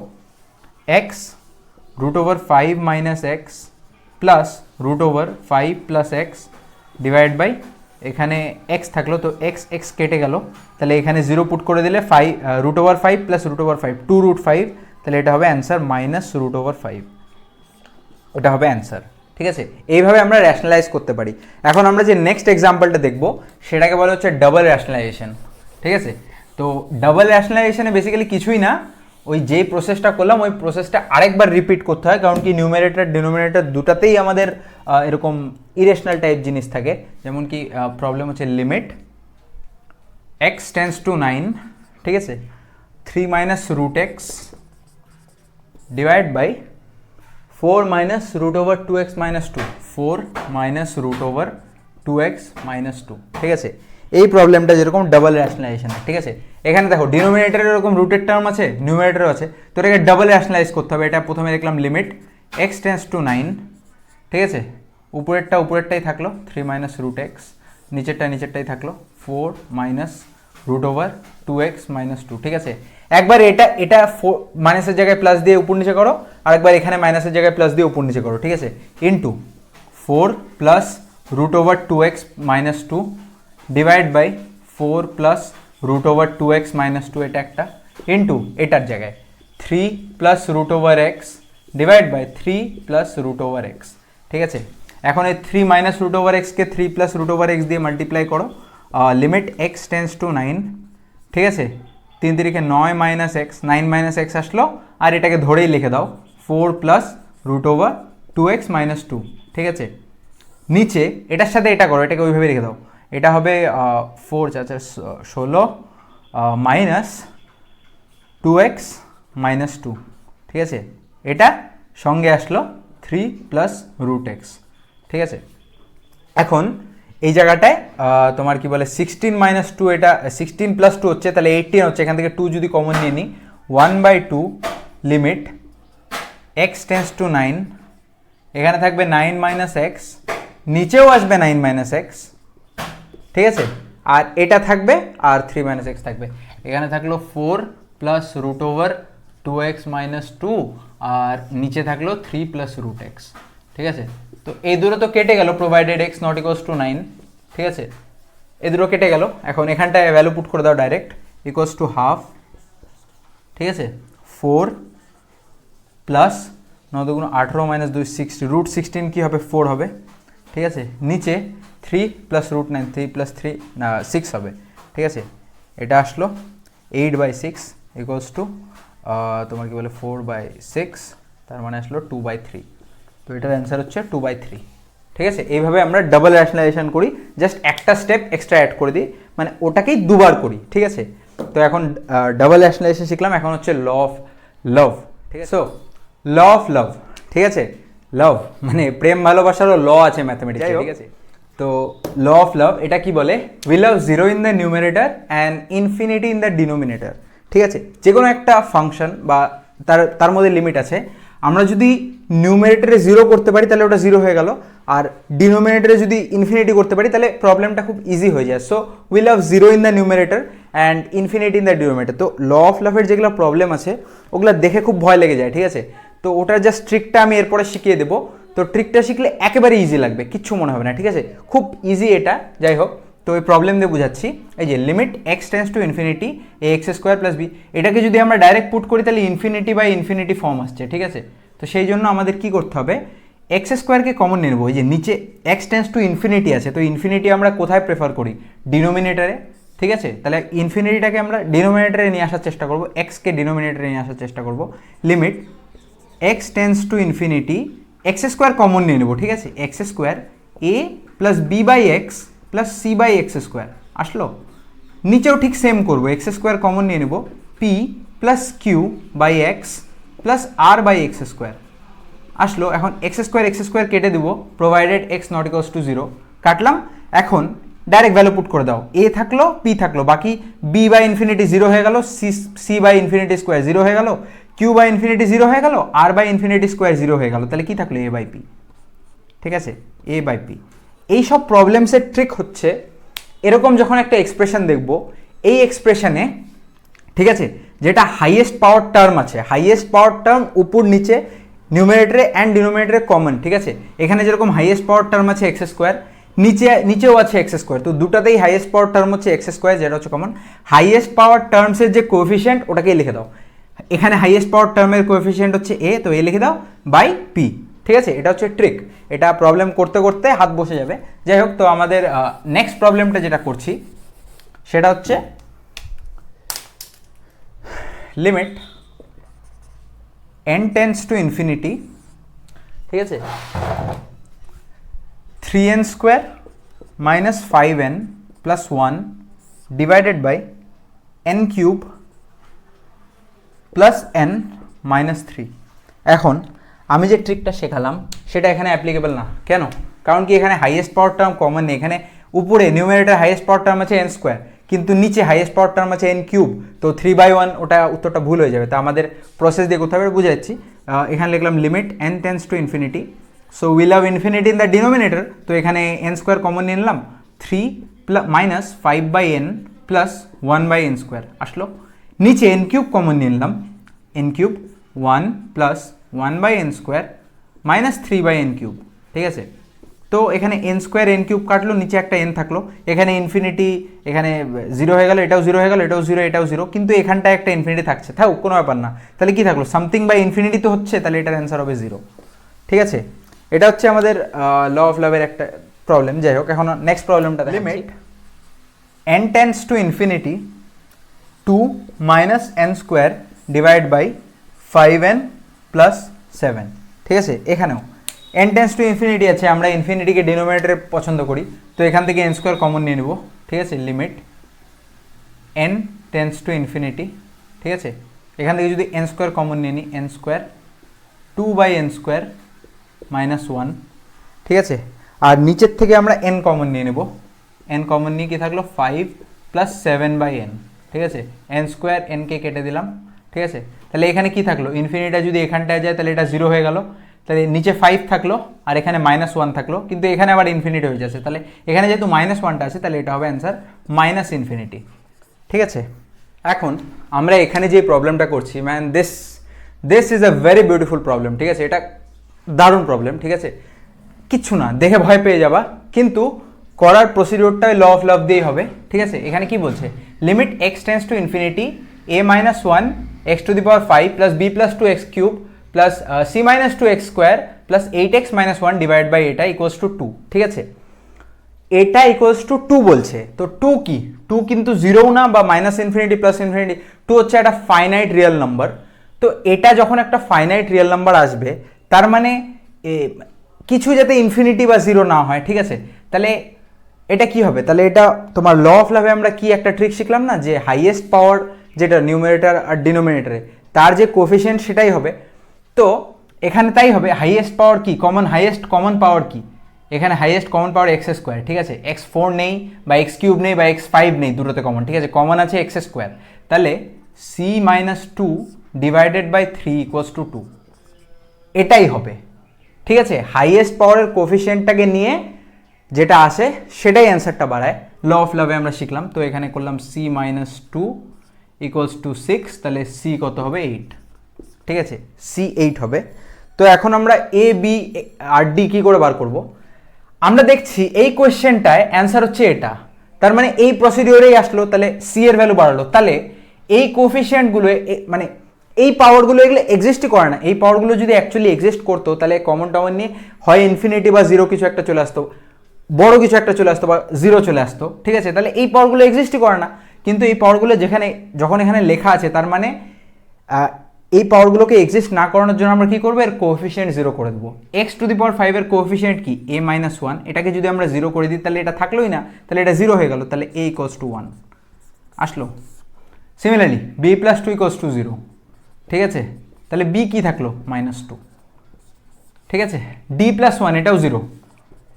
x root over five minus x plus root over five plus x divide by এখানে x থাকলো, তো এক্স এক্স কেটে গেল, তাহলে এখানে 0 পুট করে দিলে √5 প্লাস √5 2√5, তাহলে এটা হবে অ্যান্সার -√5, এটা হবে অ্যান্সার। ঠিক আছে, এইভাবে আমরা র্যাশনালাইজ করতে পারি। এখন আমরা যে নেক্সট এক্সাম্পলটা দেখব সেটাকে বলা হচ্ছে ডাবল র্যাশনালাইজেশন। ঠিক আছে, তো ডাবল র্যাশনালাইজেশনে বেসিক্যালি কিছুই না, ওই যেই প্রসেসটা করলাম ওই প্রসেসটা আরেকবার রিপিট করতে হয়, কারণ কি নিউমারেটর ডিনোমিনেটর দুটাতেই আমাদের এরকম ইরেশনাল টাইপ জিনিস থাকে। যেমন কি প্রবলেম হচ্ছে লিমিট x টেন্ডস টু 9, ঠিক আছে, 3 - √x divide by 4 - √2x - 2, 4 - √2x - 2। ঠিক আছে, এই প্রবলেমটা যেরকম ডাবল র্যাশনালাইজেশন। ঠিক আছে, এখানে দেখো ডিনোমিনেটরে এরকম রুটের টার্ম আছে, নিউমারেটরও আছে, তো এটাকে ডাবল র্যাশনালাইজ করতে হবে। এটা প্রথমে দেখলাম লিমিট x টেন্ডস টু 9, ঠিক আছে, উপরেরটাই থাকলো 3 - √x, নিচেরটাই থাকলো 4 - √2x - 2। ঠিক আছে, একবার এটা মাইনাসের জায়গায় প্লাস দিয়ে উপর নিচে করো, আরেকবার এখানে মাইনাসের জায়গায় প্লাস দিয়ে উপর নিচে করো। ঠিক আছে, into 4 + √2x - 2 divide by 4 + √2x - 2, এটা একটা, ইন্টু এটার জায়গায় 3 + √x ডিভাইড বাই 3 + √x। ঠিক আছে, এখন এই 3 - √x কে 3 + √x দিয়ে মাল্টিপ্লাই করো, লিমিট x টেন্ডস টু 9, ঠিক আছে, 3 × 9 - x, 9 - x আসলো, আর এটাকে ধরেই লিখে দাও 4 + √2x - 2। ঠিক আছে, নিচে এটার সাথে এটা করো, এটাকে ওইভাবে রেখে দাও, এটা হবে 4 × 4 = 16 -2x - 2। ঠিক আছে, এটা সঙ্গে আসলো 3 + √x। ঠিক আছে, এখন এই জায়গাটায় তোমার কি বলে 16 - 2, এটা 16 + 2 হচ্ছে, তাহলে 18 হচ্ছে, এখান থেকে 2 যদি কমন নিয়ে নিই 1/2 লিমিট x টেন্ডস টু 9, এখানে থাকবে 9 - x, নিচেও আসবে 9 - x। ঠিক আছে, আর এটা থাকবে আর 3 - x থাকবে, এখানে থাকলো 4 + √2x - 2, আর নিচে থাকলো 3 + √x। ঠিক আছে, তো এই দুটো তো কেটে গেল, প্রোভাইডেড x ≠ = 9। ঠিক আছে, এই দুটো কেটে গেল, এখন এখানটায় ভ্যালু পুট করে দাও ডাইরেক্ট, = ½। ঠিক আছে, 4 প্লাস 9 × 18 - 2 60, √16 কি হবে 4 হবে। ঠিক আছে, নিচে 3 + √9, 3 + 3 না 6 হবে। ঠিক আছে, এটা আসলো 8/6 তোমার কি বলে 4/6, তার মানে আসলো 2/3, তো এটার অ্যান্সার হচ্ছে 2/3। ঠিক আছে, এইভাবে আমরা ডাবল র্যাশনালাইজেশন করি, জাস্ট একটা স্টেপ এক্সট্রা অ্যাড করে দিই, মানে ওটাকেই দুবার করি। ঠিক আছে, তো এখন ডাবল র্যাশনালাইজেশন শিখলাম, এখন হচ্ছে ল অফ লাভ। ঠিক আছে, সো ল অফ লাভ, ঠিক আছে, লাভ মানে প্রেম ভালোবাসারও ল আছে ম্যাথমেটিক্সে। ঠিক আছে, তো ল অফ লাভ এটা কি বলে, we love 0 in the numerator and infinity in the denominator. ঠিক আছে, যে কোনো একটা ফাংশন বা তার মধ্যে লিমিট আছে, আমরা যদি নিউমারেটরে 0 করতে পারি তাহলে ওটা 0 হয়ে গেল, আর ডিনোমিনেটরে যদি ইনফিনিটি করতে পারি তাহলে প্রবলেমটা খুব ইজি হয়ে যায়। So we love 0 in the numerator and infinity in the denominator. তো ল অফ লাভের যেগুলো প্রবলেম আছে ওগুলো দেখে খুব ভয় লেগে যায়। ঠিক আছে, তো ওটার জাস্ট ট্রিকটা আমি এরপরে শিখিয়ে দেবো, তো ট্রিকটা শিখলে একেবারে ইজি লাগবে, কিচ্ছু মনে হবে না। ঠিক আছে, খুব ইজি এটা, যাই হোক, তো এই প্রবলেম দিয়ে বুঝাচ্ছি। এই যে limit x tends to infinity ax² + b, এটাকে যদি আমরা ডাইরেক্ট পুট করি তাহলে ইনফিনিটি ফর্ম আসছে। ঠিক আছে, তো সেই জন্য আমাদের কি করতে হবে, x² কে কমন নিয়ে নেবো। এই যে নিচে x টেন্ডস টু ইনফিনিটি আছে, তো ইনফিনিটি আমরা কোথায় প্রেফার করি, ডিনোমিনেটরে। ঠিক আছে, তাহলে ইনফিনিটিটাকে আমরা ডিনোমিনেটরে নিয়ে আসার চেষ্টা করবো, x-কে ডিনোমিনেটরে নিয়ে আসার চেষ্টা করবো। Limit x tends to infinity, x² common নিয়ে নেবো। ঠিক আছে, x² a + b/x + c/x² আসলো, নিচেও ঠিক সেম করবো, x² কমন নিয়ে নেবো, p + q/x + r/x² আসলো। এখন x² কেটে দেবো, প্রোভাইডেড x ≠ = 0, কাটলাম। এখন ডাইরেক্ট ভ্যালু পুট করে দাও, a থাকলো p থাকলো, বাকি b/∞ 0 হয়ে গেল, c/∞² 0 হয়ে গেল, q/∞ 0 হয়ে গেল, r/∞² 0 হয়ে গেল, তাহলে কি থাকলো a/p। ঠিক আছে, a/p। এইসব প্রবলেমসের ট্রিক হচ্ছে এরকম, যখন একটা এক্সপ্রেশন দেখব, এই এক্সপ্রেশনে ঠিক আছে যেটা হাইয়েস্ট পাওয়ার টার্ম আছে, হাইয়েস্ট পাওয়ার টার্ম উপর নিচে নিউমারেটরে অ্যান্ড ডিনোমিনেটরে কমন। ঠিক আছে, এখানে যেরকম হাইয়েস্ট পাওয়ার টার্ম আছে x², নিচেও আছে এক্স স্কোয়ার, তো দুটাতেই হাইয়েস্ট পাওয়ার টার্ম হচ্ছে এক্স স্কোয়ার, যেটা হচ্ছে কমন। হাইয়েস্ট পাওয়ার টার্মসের যে কোএফিসিয়েন্ট ওটাকেই লিখে দাও, এখানে হাইয়েস্ট পাওয়ার টার্মের কোএফিসিয়েন্ট হচ্ছে এ, তো এ লিখে দাও বাই পি। ঠিক আছে, এটা হচ্ছে ট্রিক, এটা প্রবলেম করতে করতে হাত বসে যাবে। যাই হোক, তো আমাদের নেক্সট প্রবলেমটা যেটা করছি সেটা হচ্ছে limit n tends to infinity, ঠিক আছে, 3n square minus 5n plus 1 divided by n cube plus n minus 3। এখন আমি যে ট্রিকটা শেখালাম সেটা এখানে অ্যাপ্লিকেবল না। কেন? কারণ কি এখানে হাইয়েস্ট পাওয়ার টার্ম কমন নেই, এখানে উপরে নিউমারেটর হাইয়েস্ট পাওয়ার টার্ম আছে n স্কোয়ার, কিন্তু নিচে হাইয়েস্ট পাওয়ার টার্ম আছে n কিউব, তো 3/1 ওটা উত্তরটা ভুল হয়ে যাবে। তো আমাদের প্রসেস দিয়ে কোথাও বুঝে যাচ্ছি, এখানে লিখলাম limit n tends to infinity, so will have infinity in the denominator, তো এখানে n স্কোয়ার কমন নিয়ে নিলাম, 3 minus 5/n plus 1/n square আসলো। নিচে n কিউব কমন নিয়ে নিলাম, n cube 1 plus 1/n square minus 3/n cube. ঠিক আছে, তো এখানে n স্কোয়ার n কিউব কাটলো, নিচে একটা n থাকলো, এখানে ইনফিনিটি, এখানে 0 হয়ে গেল, এটাও 0 হয়ে গেল, এটাও 0, এটাও 0, কিন্তু এখানটায় একটা ইনফিনিটি থাকছে, থাকুক কোনো ব্যাপার না। তাহলে কি থাকলো, সামথিং বাই ইনফিনিটি তো হচ্ছে, তাহলে এটার অ্যান্সার হবে 0। ঠিক আছে, এটা হচ্ছে আমাদের ল অফ লাভের একটা প্রবলেম। যাই হোক, এখন নেক্সট প্রবলেমটা limit n tends to infinity 2 minus n square divide by 5n plus 7। ঠিক আছে, এখানেও n টেন্ডস টু ইনফিনিটি আছে, আমরা ইনফিনিটিকে ডিনোমিনেটরে পছন্দ করি, তো এখান থেকে n স্কোয়ার কমন নিয়ে নেব। ঠিক আছে, limit n tends to infinity, ঠিক আছে, এখান থেকে যদি n স্কোয়ার কমন নিয়ে নিই, n square 2/n square minus 1। ঠিক আছে, আর নিচের থেকে আমরা n কমন নিয়ে নেব, n কমন নিয়ে কি থাকলো 5 প্লাস 7/n। ঠিক আছে, n স্কোয়ার nকে কেটে দিলাম। ঠিক আছে, তাহলে এখানে কি থাকলো, ইনফিনিটা যদি এখানটায় যায় তাহলে এটা 0 হয়ে গেল, তাহলে নিচে 5 থাকলো আর এখানে -1 থাকলো, কিন্তু এখানে আবার ইনফিনিটি হয়ে যাচ্ছে, তাহলে এখানে যেহেতু -1টা আছে তাহলে এটা হবে অ্যান্সার মাইনাস ইনফিনিটি। ঠিক আছে, এখন আমরা এখানে যে প্রবলেমটা করছি, man this is a very beautiful problem. ঠিক আছে, এটা দারুণ প্রবলেম। ঠিক আছে, কিচ্ছু না, দেখে ভয় পেয়ে যাবা, কিন্তু করার প্রসিডিওরটা ল অফ লাভ দিয়েই হবে। ঠিক আছে, এখানে কি বলছে, limit x tends to infinity a minus 1 x to the power 5 plus b plus 2x cube plus c minus 2x square plus 8x minus 1 divide by এটা ইকুয়ালস টু 2। ঠিক আছে, এটা ইকুয়ালস টু 2 বলছে, তো 2 কি, 2 কিন্তু 0 না বা মাইনাস ইনফিনিটি প্লাস ইনফিনিটি, 2 হচ্ছে একটা ফাইনাইট রিয়েল নাম্বার। তো এটা যখন একটা ফাইনাইট রিয়েল নাম্বার আসবে, তার মানে কিছু যাতে ইনফিনিটি বা 0 না হয়। ঠিক আছে, তাহলে এটা কি হবে, তাহলে এটা তোমার ল অফ লাভে আমরা কি একটা ট্রিক শিখলাম না, যে হাইয়েস্ট পাওয়ার যেটা নিউমারেটর আর ডিনোমিনেটরে, তার যে কোফিশিয়েন্ট সেটাই হবে। তো এখানে তাই হবে, হাইয়েস্ট পাওয়ার কি, হাইয়েস্ট কমন পাওয়ার কি, এখানে highest common power x square. ঠিক আছে, x4 নেই বা x কিউব নেই বা x5 নেই, দুটোতে কমন। ঠিক আছে, কমন আছে এক্স স্কোয়ার, তাহলে c minus 2 divided by 3 equals to 2, এটাই হবে। ঠিক আছে, হাইয়েস্ট পাওয়ারের কোফিশিয়েন্টটাকে নিয়ে যেটা আসে সেটাই অ্যান্সারটা বাড়ায়, ল অফ লাভে আমরা শিখলাম। তো এখানে করলাম c মাইনাস 2 ইকুয়ালস টু 6, তাহলে c কত হবে 8। ঠিক আছে, c 8 হবে। তো এখন আমরা a b আর d কি করে বার করব, আমরা দেখছি এই কোয়েশ্চেনটায় অ্যান্সার হচ্ছে এটা, তার মানে এই প্রসিডিওরেই আসলো, তাহলে c এর ভ্যালু বাড়ালো, তাহলে এই কোফিশিয়েন্টগুলো মানে এই পাওয়ারগুলো এগুলো এক্সিস্টই করে না। এই পাওয়ারগুলো যদি অ্যাকচুয়ালি এক্সিস্ট করতো তাহলে কমন টাউন নিয়ে হয় ইনফিনিটি বা 0 কিছু একটা চলে আসতো, বড় কিছু একটা চলে আসতো বা 0 চলে আসতো। ঠিক আছে, তাহলে এই পাওয়ারগুলো এক্সিস্টই করে না, কিন্তু এই পাওয়ারগুলো যখন এখানে লেখা আছে, তার মানে এই পাওয়ারগুলোকে এক্সিস্ট না করানোর জন্য আমরা কি করবো, এর কোএফিশিয়েন্ট 0 করে দেবো। x টু দি পাওয়ার 5 এর কোএফিশিয়েন্ট কি, a মাইনাস 1, এটাকে যদি আমরা 0 করে দিই তাহলে এটা থাকলোই না, তাহলে এটা 0 হয়ে গেল, তাহলে a ইকুয়ালস টু 1 আসলো। Similarly b plus 2 equals to 0। ঠিক আছে, তাহলে b কি থাকলো -2। ঠিক আছে, d প্লাস 1 এটাও 0,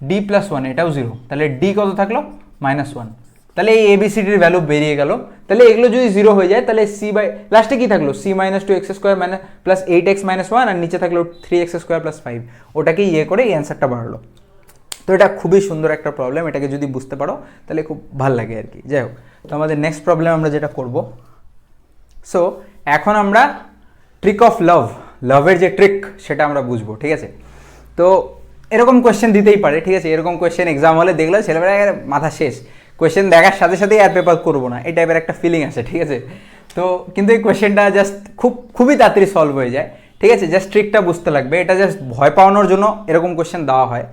d প্লাস 1 এটাও 0, তাহলে d কত থাকলো -1। তাহলে এই এবিসিডির ভ্যালু বেরিয়ে গেল। তাহলে এগুলো যদি 0 হয়ে যায় তাহলে c বাই লাস্টে কি থাকলো, c minus 2x square minus plus 8x minus 1, আর নিচে থাকলো 3x স্কোয়ার প্লাস 5, ওটাকে করে এই অ্যান্সারটা বাড়লো। তো এটা খুবই সুন্দর একটা প্রবলেম, এটাকে যদি বুঝতে পারো তাহলে খুব ভালো লাগে আর কি। যাই হোক, তো আমাদের নেক্সট প্রবলেম আমরা যেটা করব, সো এখন আমরা ট্রিক অফ লাভের যে ট্রিক সেটা আমরা বুঝবো। ঠিক আছে, তো এরকম কোয়েশ্চেন দিতেই পারে, ঠিক আছে, এরকম কোয়েশ্চেন এক্সাম হলে দেখলে ছেলেমেয়েরা মাথা শেষ, কোয়েশ্চেন দেখার সাথে সাথেই আর পেপার করবো না, এই টাইপের একটা ফিলিং আসে, ঠিক আছে। তো কিন্তু এই কোয়েশ্চেনটা জাস্ট খুবই তাড়াতাড়ি সলভ হয়ে যায়, ঠিক আছে, জাস্ট ট্রিকটা বুঝতে লাগবে, এটা জাস্ট ভয় পাওয়ানোর জন্য এরকম কোয়েশ্চেন দেওয়া হয়।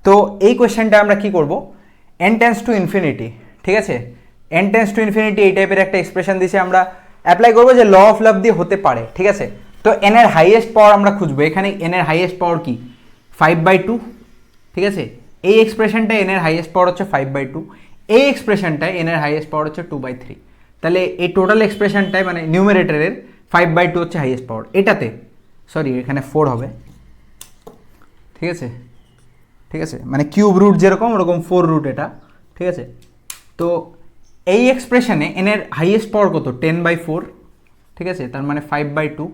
তো এই কোয়েশ্চেনটা আমরা কি করব, n টেন্ডস টু ইনফিনিটি, ঠিক আছে, n টেন্ডস টু ইনফিনিটি এই টাইপের একটা এক্সপ্রেশন দিয়েছে, আমরা অ্যাপ্লাই করবো যে ল অফ লাভ দিয়ে হতে পারে, ঠিক আছে। তো n এর হাইয়েস্ট পাওয়ার আমরা খুঁজবো, এখানে n এর হাইয়েস্ট পাওয়ার কি 5/2, ঠিক আছে, এই এক্সপ্রেশনটায় n এর হাইয়েস্ট পাওয়ার হচ্ছে 5/2, এই এক্সপ্রেশনটায় n এর হাইয়েস্ট পাওয়ার হচ্ছে 2/3, তাহলে এই টোটাল এক্সপ্রেশনটায় মানে নিউমারেটরের 5/2 হচ্ছে হাইয়েস্ট পাওয়ার, এটাতে সরি এখানে 4 হবে, ঠিক আছে, ঠিক আছে, মানে কিউব রুট যেরকম ওরকম 4 রুট এটা, ঠিক আছে। তো এই এক্সপ্রেশনে n এর হাইয়েস্ট পাওয়ার কত 10/4, ঠিক আছে, তার মানে 5/2,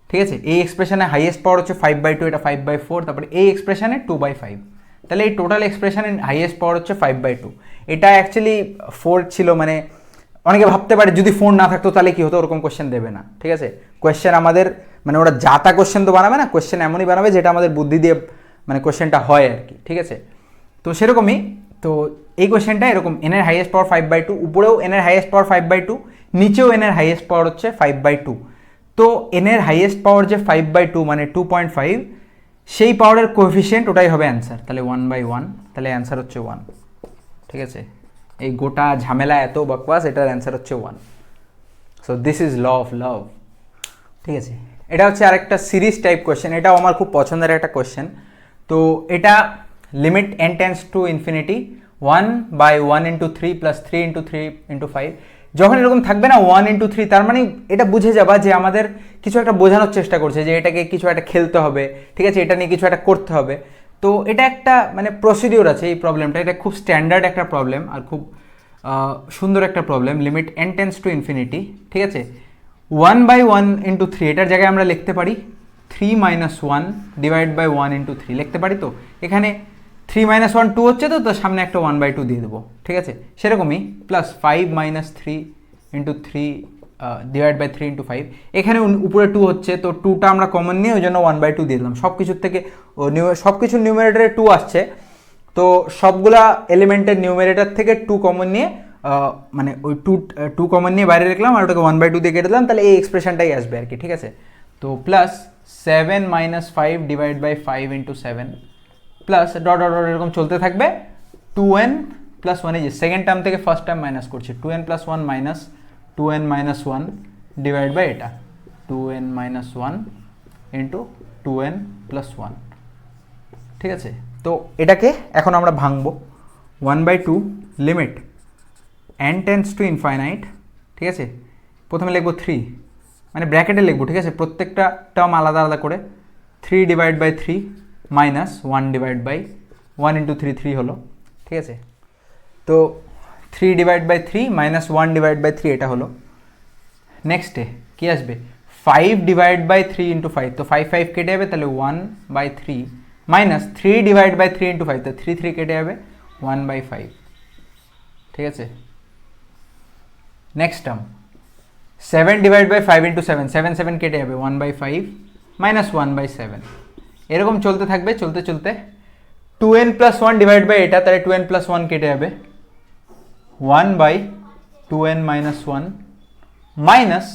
ঠিক আছে, এই এক্সপ্রেশনে হাইয়েস্ট পাওয়ার হচ্ছে 5/2, এটা 5/4, তারপরে এই এক্সপ্রেশনে 2/5, তাহলে এই টোটাল এক্সপ্রেশনের হাইয়েস্ট পাওয়ার হচ্ছে 5/2, এটা অ্যাকচুয়ালি 4 ছিল, মানে অনেকে ভাবতে পারে যদি 4 না থাকতো তাহলে কি হতো, ওরকম কোয়েশ্চেন দেবে না, ঠিক আছে, কোয়েশ্চেন আমাদের মানে ওরা যাতা কোয়েশ্চেন তো বানাবে না, কোয়েশ্চেন এমনই বানাবে যেটা আমাদের বুদ্ধি দিয়ে মানে কোয়েশ্চেনটা হয় আর কি, ঠিক আছে। তো সেরকমই, তো এই কোয়েশ্চেনটা এরকম n এর হাইয়েস্ট পাওয়ার 5/2, উপরেও n এর হাইয়েস্ট পাওয়ার 5/2, নিচেও n এর হাইয়েস্ট পাওয়ার হচ্ছে 5/2, তো n এর হাইয়েস্ট পাওয়ার যে 5/2 মানে 2.5, সেই পাওয়ারের কোএফিসিয়েন্ট ওটাই হবে অ্যান্সার, তাহলে 1/1, তাহলে অ্যান্সার হচ্ছে 1, ঠিক আছে, এই গোটা ঝামেলা এত বকবাস, এটার অ্যান্সার হচ্ছে 1। So this is law of love, ঠিক আছে। এটা হচ্ছে আরেকটা সিরিজ টাইপ কোয়েশ্চেন, এটাও আমার খুব পছন্দের একটা কোয়েশ্চেন। তো এটা limit n tends to infinity 1/1 × 3 + 3 × 3 × 5, যখন এরকম থাকবে না 1 × 3, তার মানে এটা বুঝে যাবা যে আমাদের কিছু একটা বোঝানোর চেষ্টা করছে, যে এটাকে কিছু একটা খেলতে হবে, ঠিক আছে, এটা নিয়ে কিছু একটা করতে হবে। তো এটা একটা মানে প্রসিডিওর আছে এই প্রবলেমটা, এটা খুব স্ট্যান্ডার্ড একটা প্রবলেম আর খুব সুন্দর একটা problem, limit n tends to infinity, ঠিক আছে, 1/1 × 3, এটার জায়গায় আমরা লিখতে পারি 3 - 1 / 1 × 3 লিখতে পারি। তো এখানে 3 - 1 2 হচ্ছে, তো তার সামনে একটা 1/2 দিয়ে দেবো, ঠিক আছে, সেরকমই প্লাস 5 - 3 × 3 / 3 × 5, এখানে উপরে 2 হচ্ছে, তো 2টা আমরা কমন নিয়ে ওই জন্য 1/2 দিয়ে দিলাম, সব কিছুর থেকে সব কিছুর নিউমারেটরে 2 আসছে, তো সবগুলা এলিমেন্টের নিউমারেটর থেকে 2 কমন নিয়ে মানে ওই 2 কমন নিয়ে বাইরে রাখলাম আর ওটাকে 1/2 দিয়ে কেটে দিলাম, তাহলে এই এক্সপ্রেশনটাই আসবে আর কি, ঠিক আছে। তো plus 7 - 5 / 5 × 7 plus dot dot dot এরকম চলতে থাকবে, 2n + 1, এই যে সেকেন্ড টার্ম থেকে ফার্স্ট টার্ম মাইনাস করছি, 2n + 1 মাইনাস 2n - 1 / এটা 2n - 1 × 2n + 1, ঠিক আছে। তো এটাকে এখন আমরা ভাঙবো, 1/2 limit n tends two infinite, ঠিক আছে, প্রথমে লিখবো 3, মানে ব্র্যাকেটে লিখবো, ঠিক আছে, প্রত্যেকটা টার্ম আলাদা আলাদা করে, 3 / 3 মাইনাস 1 / 1 × 3 3 হলো, ঠিক আছে। তো 3 / 3 মাইনাস 1 / 3 এটা হলো। নেক্সটে কী আসবে 5 / 3 × 5, তো 5 5 কেটে যাবে, তাহলে 1/3 মাইনাস 3 / 3 × 5, তো 3 3 কেটে যাবে 1/5, ঠিক আছে। নেক্সট টার্ম 7 / 5 × 7, 7 7 কেটে যাবে 1/5 মাইনাস 1/7, এরকম চলতে থাকবে, চলতে চলতে 2n + 1 / এটা, তাহলে 2n + 1 কেটে যাবে 1/2n - 1 মাইনাস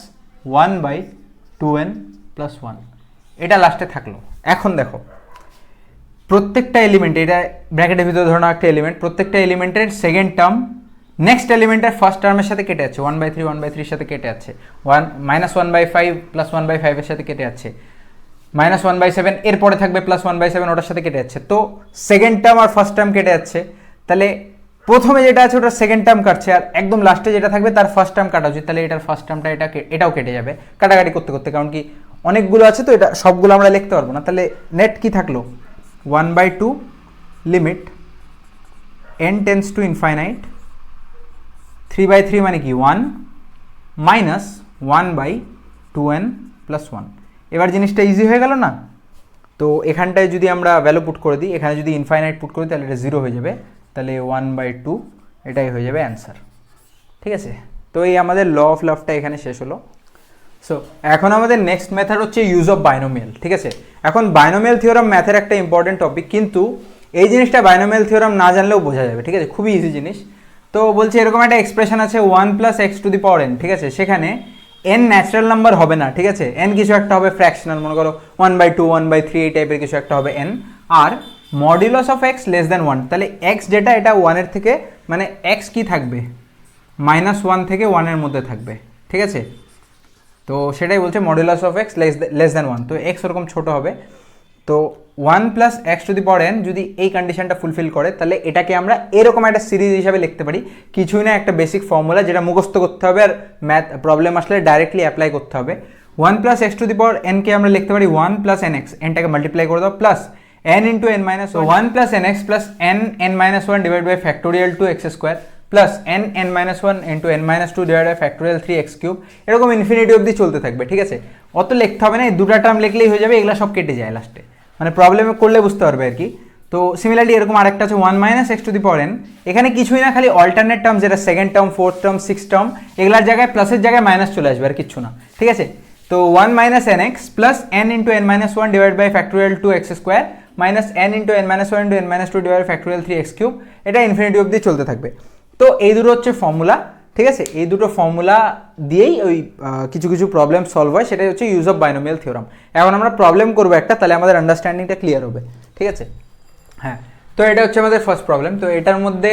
1/2n + 1, এটা লাস্টে থাকলো। এখন দেখো প্রত্যেকটা এলিমেন্ট, এটা ব্র্যাকেটের ভিতরে ধরো একটা এলিমেন্ট, প্রত্যেকটা এলিমেন্টের সেকেন্ড টার্ম নেক্সট এলিমেন্টের ফার্স্ট টার্মের সাথে কেটে যাচ্ছে, 1/3 1/3 এর সাথে কেটে যাচ্ছে, -1/5 + 1/5 এর সাথে কেটে যাচ্ছে, -1/7 এরপরে থাকবে +1/7 ওটার সাথে কেটে যাচ্ছে, তো সেকেন্ড টার্ম আর ফার্স্ট টার্ম কেটে যাচ্ছে, তাহলে প্রথমে যেটা আছে ওটা সেকেন্ড টার্ম কাটছে, আর একদম লাস্টে যেটা থাকবে তার ফার্স্ট টার্ম কাটা উচিত, তাহলে এটার ফার্স্ট টার্মটা এটাও কেটে যাবে কাটাকাটি করতে করতে, কারণ কি অনেকগুলো আছে, তো এটা সবগুলো আমরা লিখতে পারবো না, তাহলে নেট কি থাকলো 1/2 limit n tends two infinite 3/3 মানে কি 1 মাইনাস 1/2n + 1, এবার জিনিসটা ইজি হয়ে গেল না। তো এখানটায় যদি আমরা ভ্যালু পুট করে দিই, এখানে যদি ইনফাইনাইট পুট করি তাহলে এটা 0 হয়ে যাবে, তাহলে 1/2 এটাই হয়ে যাবে অ্যান্সার, ঠিক আছে। তো এই আমাদের ল অফ লাভটা এখানে শেষ হলো। সো এখন আমাদের নেক্সট মেথড হচ্ছে ইউজ অফ বাইনোমিয়াল, ঠিক আছে। এখন বাইনোমিয়াল থিওরাম ম্যাথের একটা ইম্পর্টেন্ট টপিক, কিন্তু এই জিনিসটা বাইনোমিয়াল থিওরাম না জানলেও বোঝা যাবে, ঠিক আছে, খুবই ইজি জিনিস। তো বলছি এরকম একটা এক্সপ্রেশন আছে 1 + x⁴n, ঠিক আছে, সেখানে n ন্যাচারাল নাম্বার হবে না, ঠিক আছে, n কিছু একটা হবে ফ্র্যাকশনাল, মনে করো 1/2 1/3 এই টাইপের কিছু একটা হবে n, আর মডুলাস অফ x <1, তাহলে x যেটা এটা 1 এর থেকে, মানে x কি থাকবে -1 থেকে 1 এর মধ্যে থাকবে, ঠিক আছে। তো সেটাই বলছে মডুলাস অফ x <1, তো x ওরকম ছোট হবে। তো 1 + x⁴n যদি এই কন্ডিশনটা ফুলফিল করে, তাহলে এটাকে আমরা এরকম একটা সিরিজ হিসাবে লিখতে পারি, কিছুই না, একটা বেসিক ফর্মুলা যেটা মুখস্থ করতে হবে আর ম্যাথ প্রবলেম আসলে ডাইরেক্টলি অ্যাপ্লাই করতে হবে। 1 + x⁴n কে আমরা লিখতে পারি 1 + nx, nটাকে মাল্টিপ্লাই করে দাও, plus n × n - 1, 1 + nx + n - 1 divide by factorial 2x² plus n - 1 × n - 2 divide by factorial 3x³ এরকম ইনফিনিটি অবধি চলতে থাকবে, ঠিক আছে। অত লিখতে হবে না, এই দুটো টার্ম লিখলেই হয়ে যাবে, এগুলো সব কেটে যায় লাস্টে, মানে প্রবলেমে করলে বুঝতে পারবে আর কি। তো সিমিলারলি এরকম আরেকটা আছে 1 - x⁴n, এখানে কিছুই না, খালি অল্টারনেট টার্ম যেটা second term, fourth term, six term, এগুলার জায়গায় প্লাসের জায়গায় মাইনাস চলে আসবে, আর কিচ্ছু না, ঠিক আছে। তো 1 - nx plus n × n - 1 divide by factorial 2x² minus n × n - 1 × n - 2 divide by factorial 3x³ এটা ইনফিনিটি অবধি চলতে থাকবে। তো এই দুটো হচ্ছে ফর্মুলা, ঠিক আছে, এই দুটো ফর্মুলা দিয়েই ওই কিছু কিছু প্রবলেম সলভ হয়, সেটাই হচ্ছে ইউজ অফ বাইনোমিয়াল থিওরাম। এখন আমরা প্রবলেম করবো একটা, তাহলে আমাদের আন্ডারস্ট্যান্ডিংটা ক্লিয়ার হবে, ঠিক আছে। হ্যাঁ, তো এটা হচ্ছে আমাদের ফার্স্ট প্রবলেম। তো এটার মধ্যে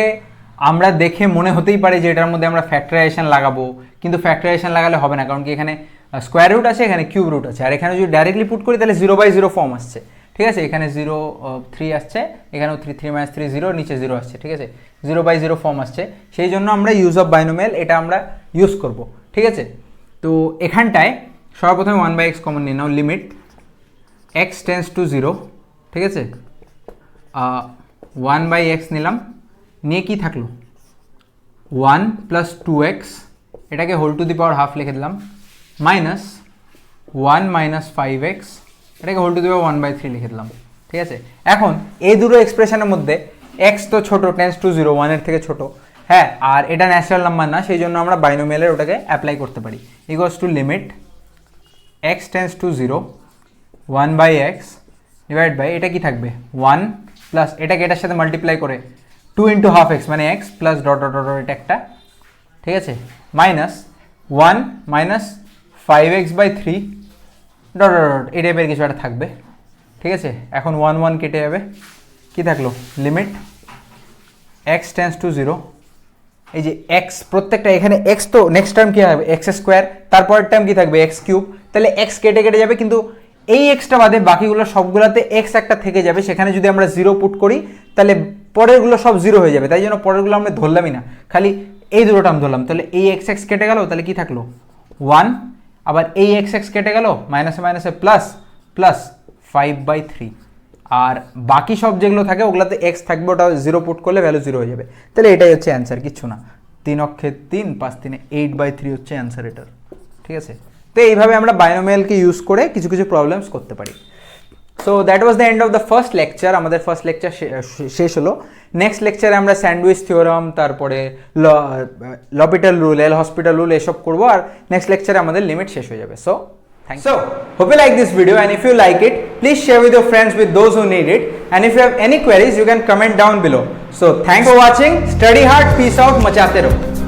আমরা দেখে মনে হতেই পারে যে এটার মধ্যে আমরা ফ্যাক্টরাইজেশন লাগাবো, কিন্তু ফ্যাক্টরাইজেশন লাগালে হবে না, কারণ কি এখানে স্কোয়ার রুট আছে, এখানে কিউব রুট আছে, আর এখানে যদি ডাইরেক্টলি পুট করি তাহলে 0/0 ফর্ম আসছে, ঠিক আছে, এখানে 0 3 আসছে, এখানেও 3 3 - 3 0, নিচে 0 আসছে, ঠিক আছে, 0/0 ফর্ম আসছে, সেই জন্য আমরা ইউজ অফ বাইনোমিয়াল এটা আমরা ইউজ করব, ঠিক আছে। তো এখানটায় সর্বপ্রথমে 1/x কমন নিয়ে নাও, লিমিট x টেন্স টু 0, ঠিক আছে, 1/x নিলাম, নিয়ে কি থাকলো 1 + 2x, এটাকে whole to the power half লিখে দিলাম, মাইনাস 1 - 5x, এটাকে হোল টু দি পাওয়ার 1/3 লিখে দিলাম, ঠিক আছে। এখন এই দুটো এক্সপ্রেশনের মধ্যে x তো ছোট, টেন্স টু 0, 1 এর থেকে ছোট, হ্যাঁ, আর এটা ন্যাচারাল নাম্বার না, সেই জন্য আমরা বাইনোমিয়ালের ওটাকে অ্যাপ্লাই করতে পারি, equals to limit x tends to 0 1/x divide by এটা কি থাকবে 1 প্লাস এটাকে এটার সাথে মাল্টিপ্লাই করে 2 × ½ x মানে x plus dot dot dot এটা একটা, ঠিক আছে, minus 1 - 5x/3 dot dot dot এই টাইপের কিছু একটা থাকবে, ঠিক আছে। এখন 1 1 কেটে যাবে, কি থাকলো লিমিট x টেন্স টু 0, এই যে x প্রত্যেকটা এখানে x, তো নেক্সট টার্ম কি হবে x², তারপরের টার্ম কি থাকবে x³, তাহলে x কেটে কেটে যাবে, কিন্তু এই এক্সটা বাদে বাকিগুলো সবগুলোতে x একটা থেকে যাবে, সেখানে যদি আমরা 0 পুট করি তাহলে পরেরগুলো সব 0 হয়ে যাবে, তাই জন্য পরেরগুলো আমরা ধরলামই না, খালি এই দুটো টার্ম ধরলাম, তাহলে এই x কেটে গেল, তাহলে কি থাকলো 1, আবার এই x কেটে গেল, মাইনাসে মাইনাসে প্লাস প্লাস 5/3, আর বাকি সব যেগুলো থাকে ওগুলোতে x থাকবে, ওটা 0 পুট করলে ভ্যালু 0 হয়ে যাবে, তাহলে এটাই হচ্ছে অ্যান্সার, কিচ্ছু না, 3 অক্ষে 3 5 3 8/3 হচ্ছে অ্যান্সার এটার, ঠিক আছে। তো এইভাবে আমরা বাইনোমিয়ালকে ইউজ করে কিছু কিছু প্রবলেমস করতে পারি। So that was the end of the first lecture, আমাদের ফার্স্ট লেকচার শেষ হলো। নেক্সট লেকচারে আমরা স্যান্ডউইচ থিওরাম, তারপরে লপিটাল রুল, এল হসপিটাল রুল এসব করবো, আর নেক্সট লেকচারে আমাদের লিমিট শেষ হয়ে যাবে। So thanks. So hope you like this video, and if you like it, please share with your friends, with those who need it, and if you have any queries you can comment down below. So thanks for watching, study hard, peace out, machate raho.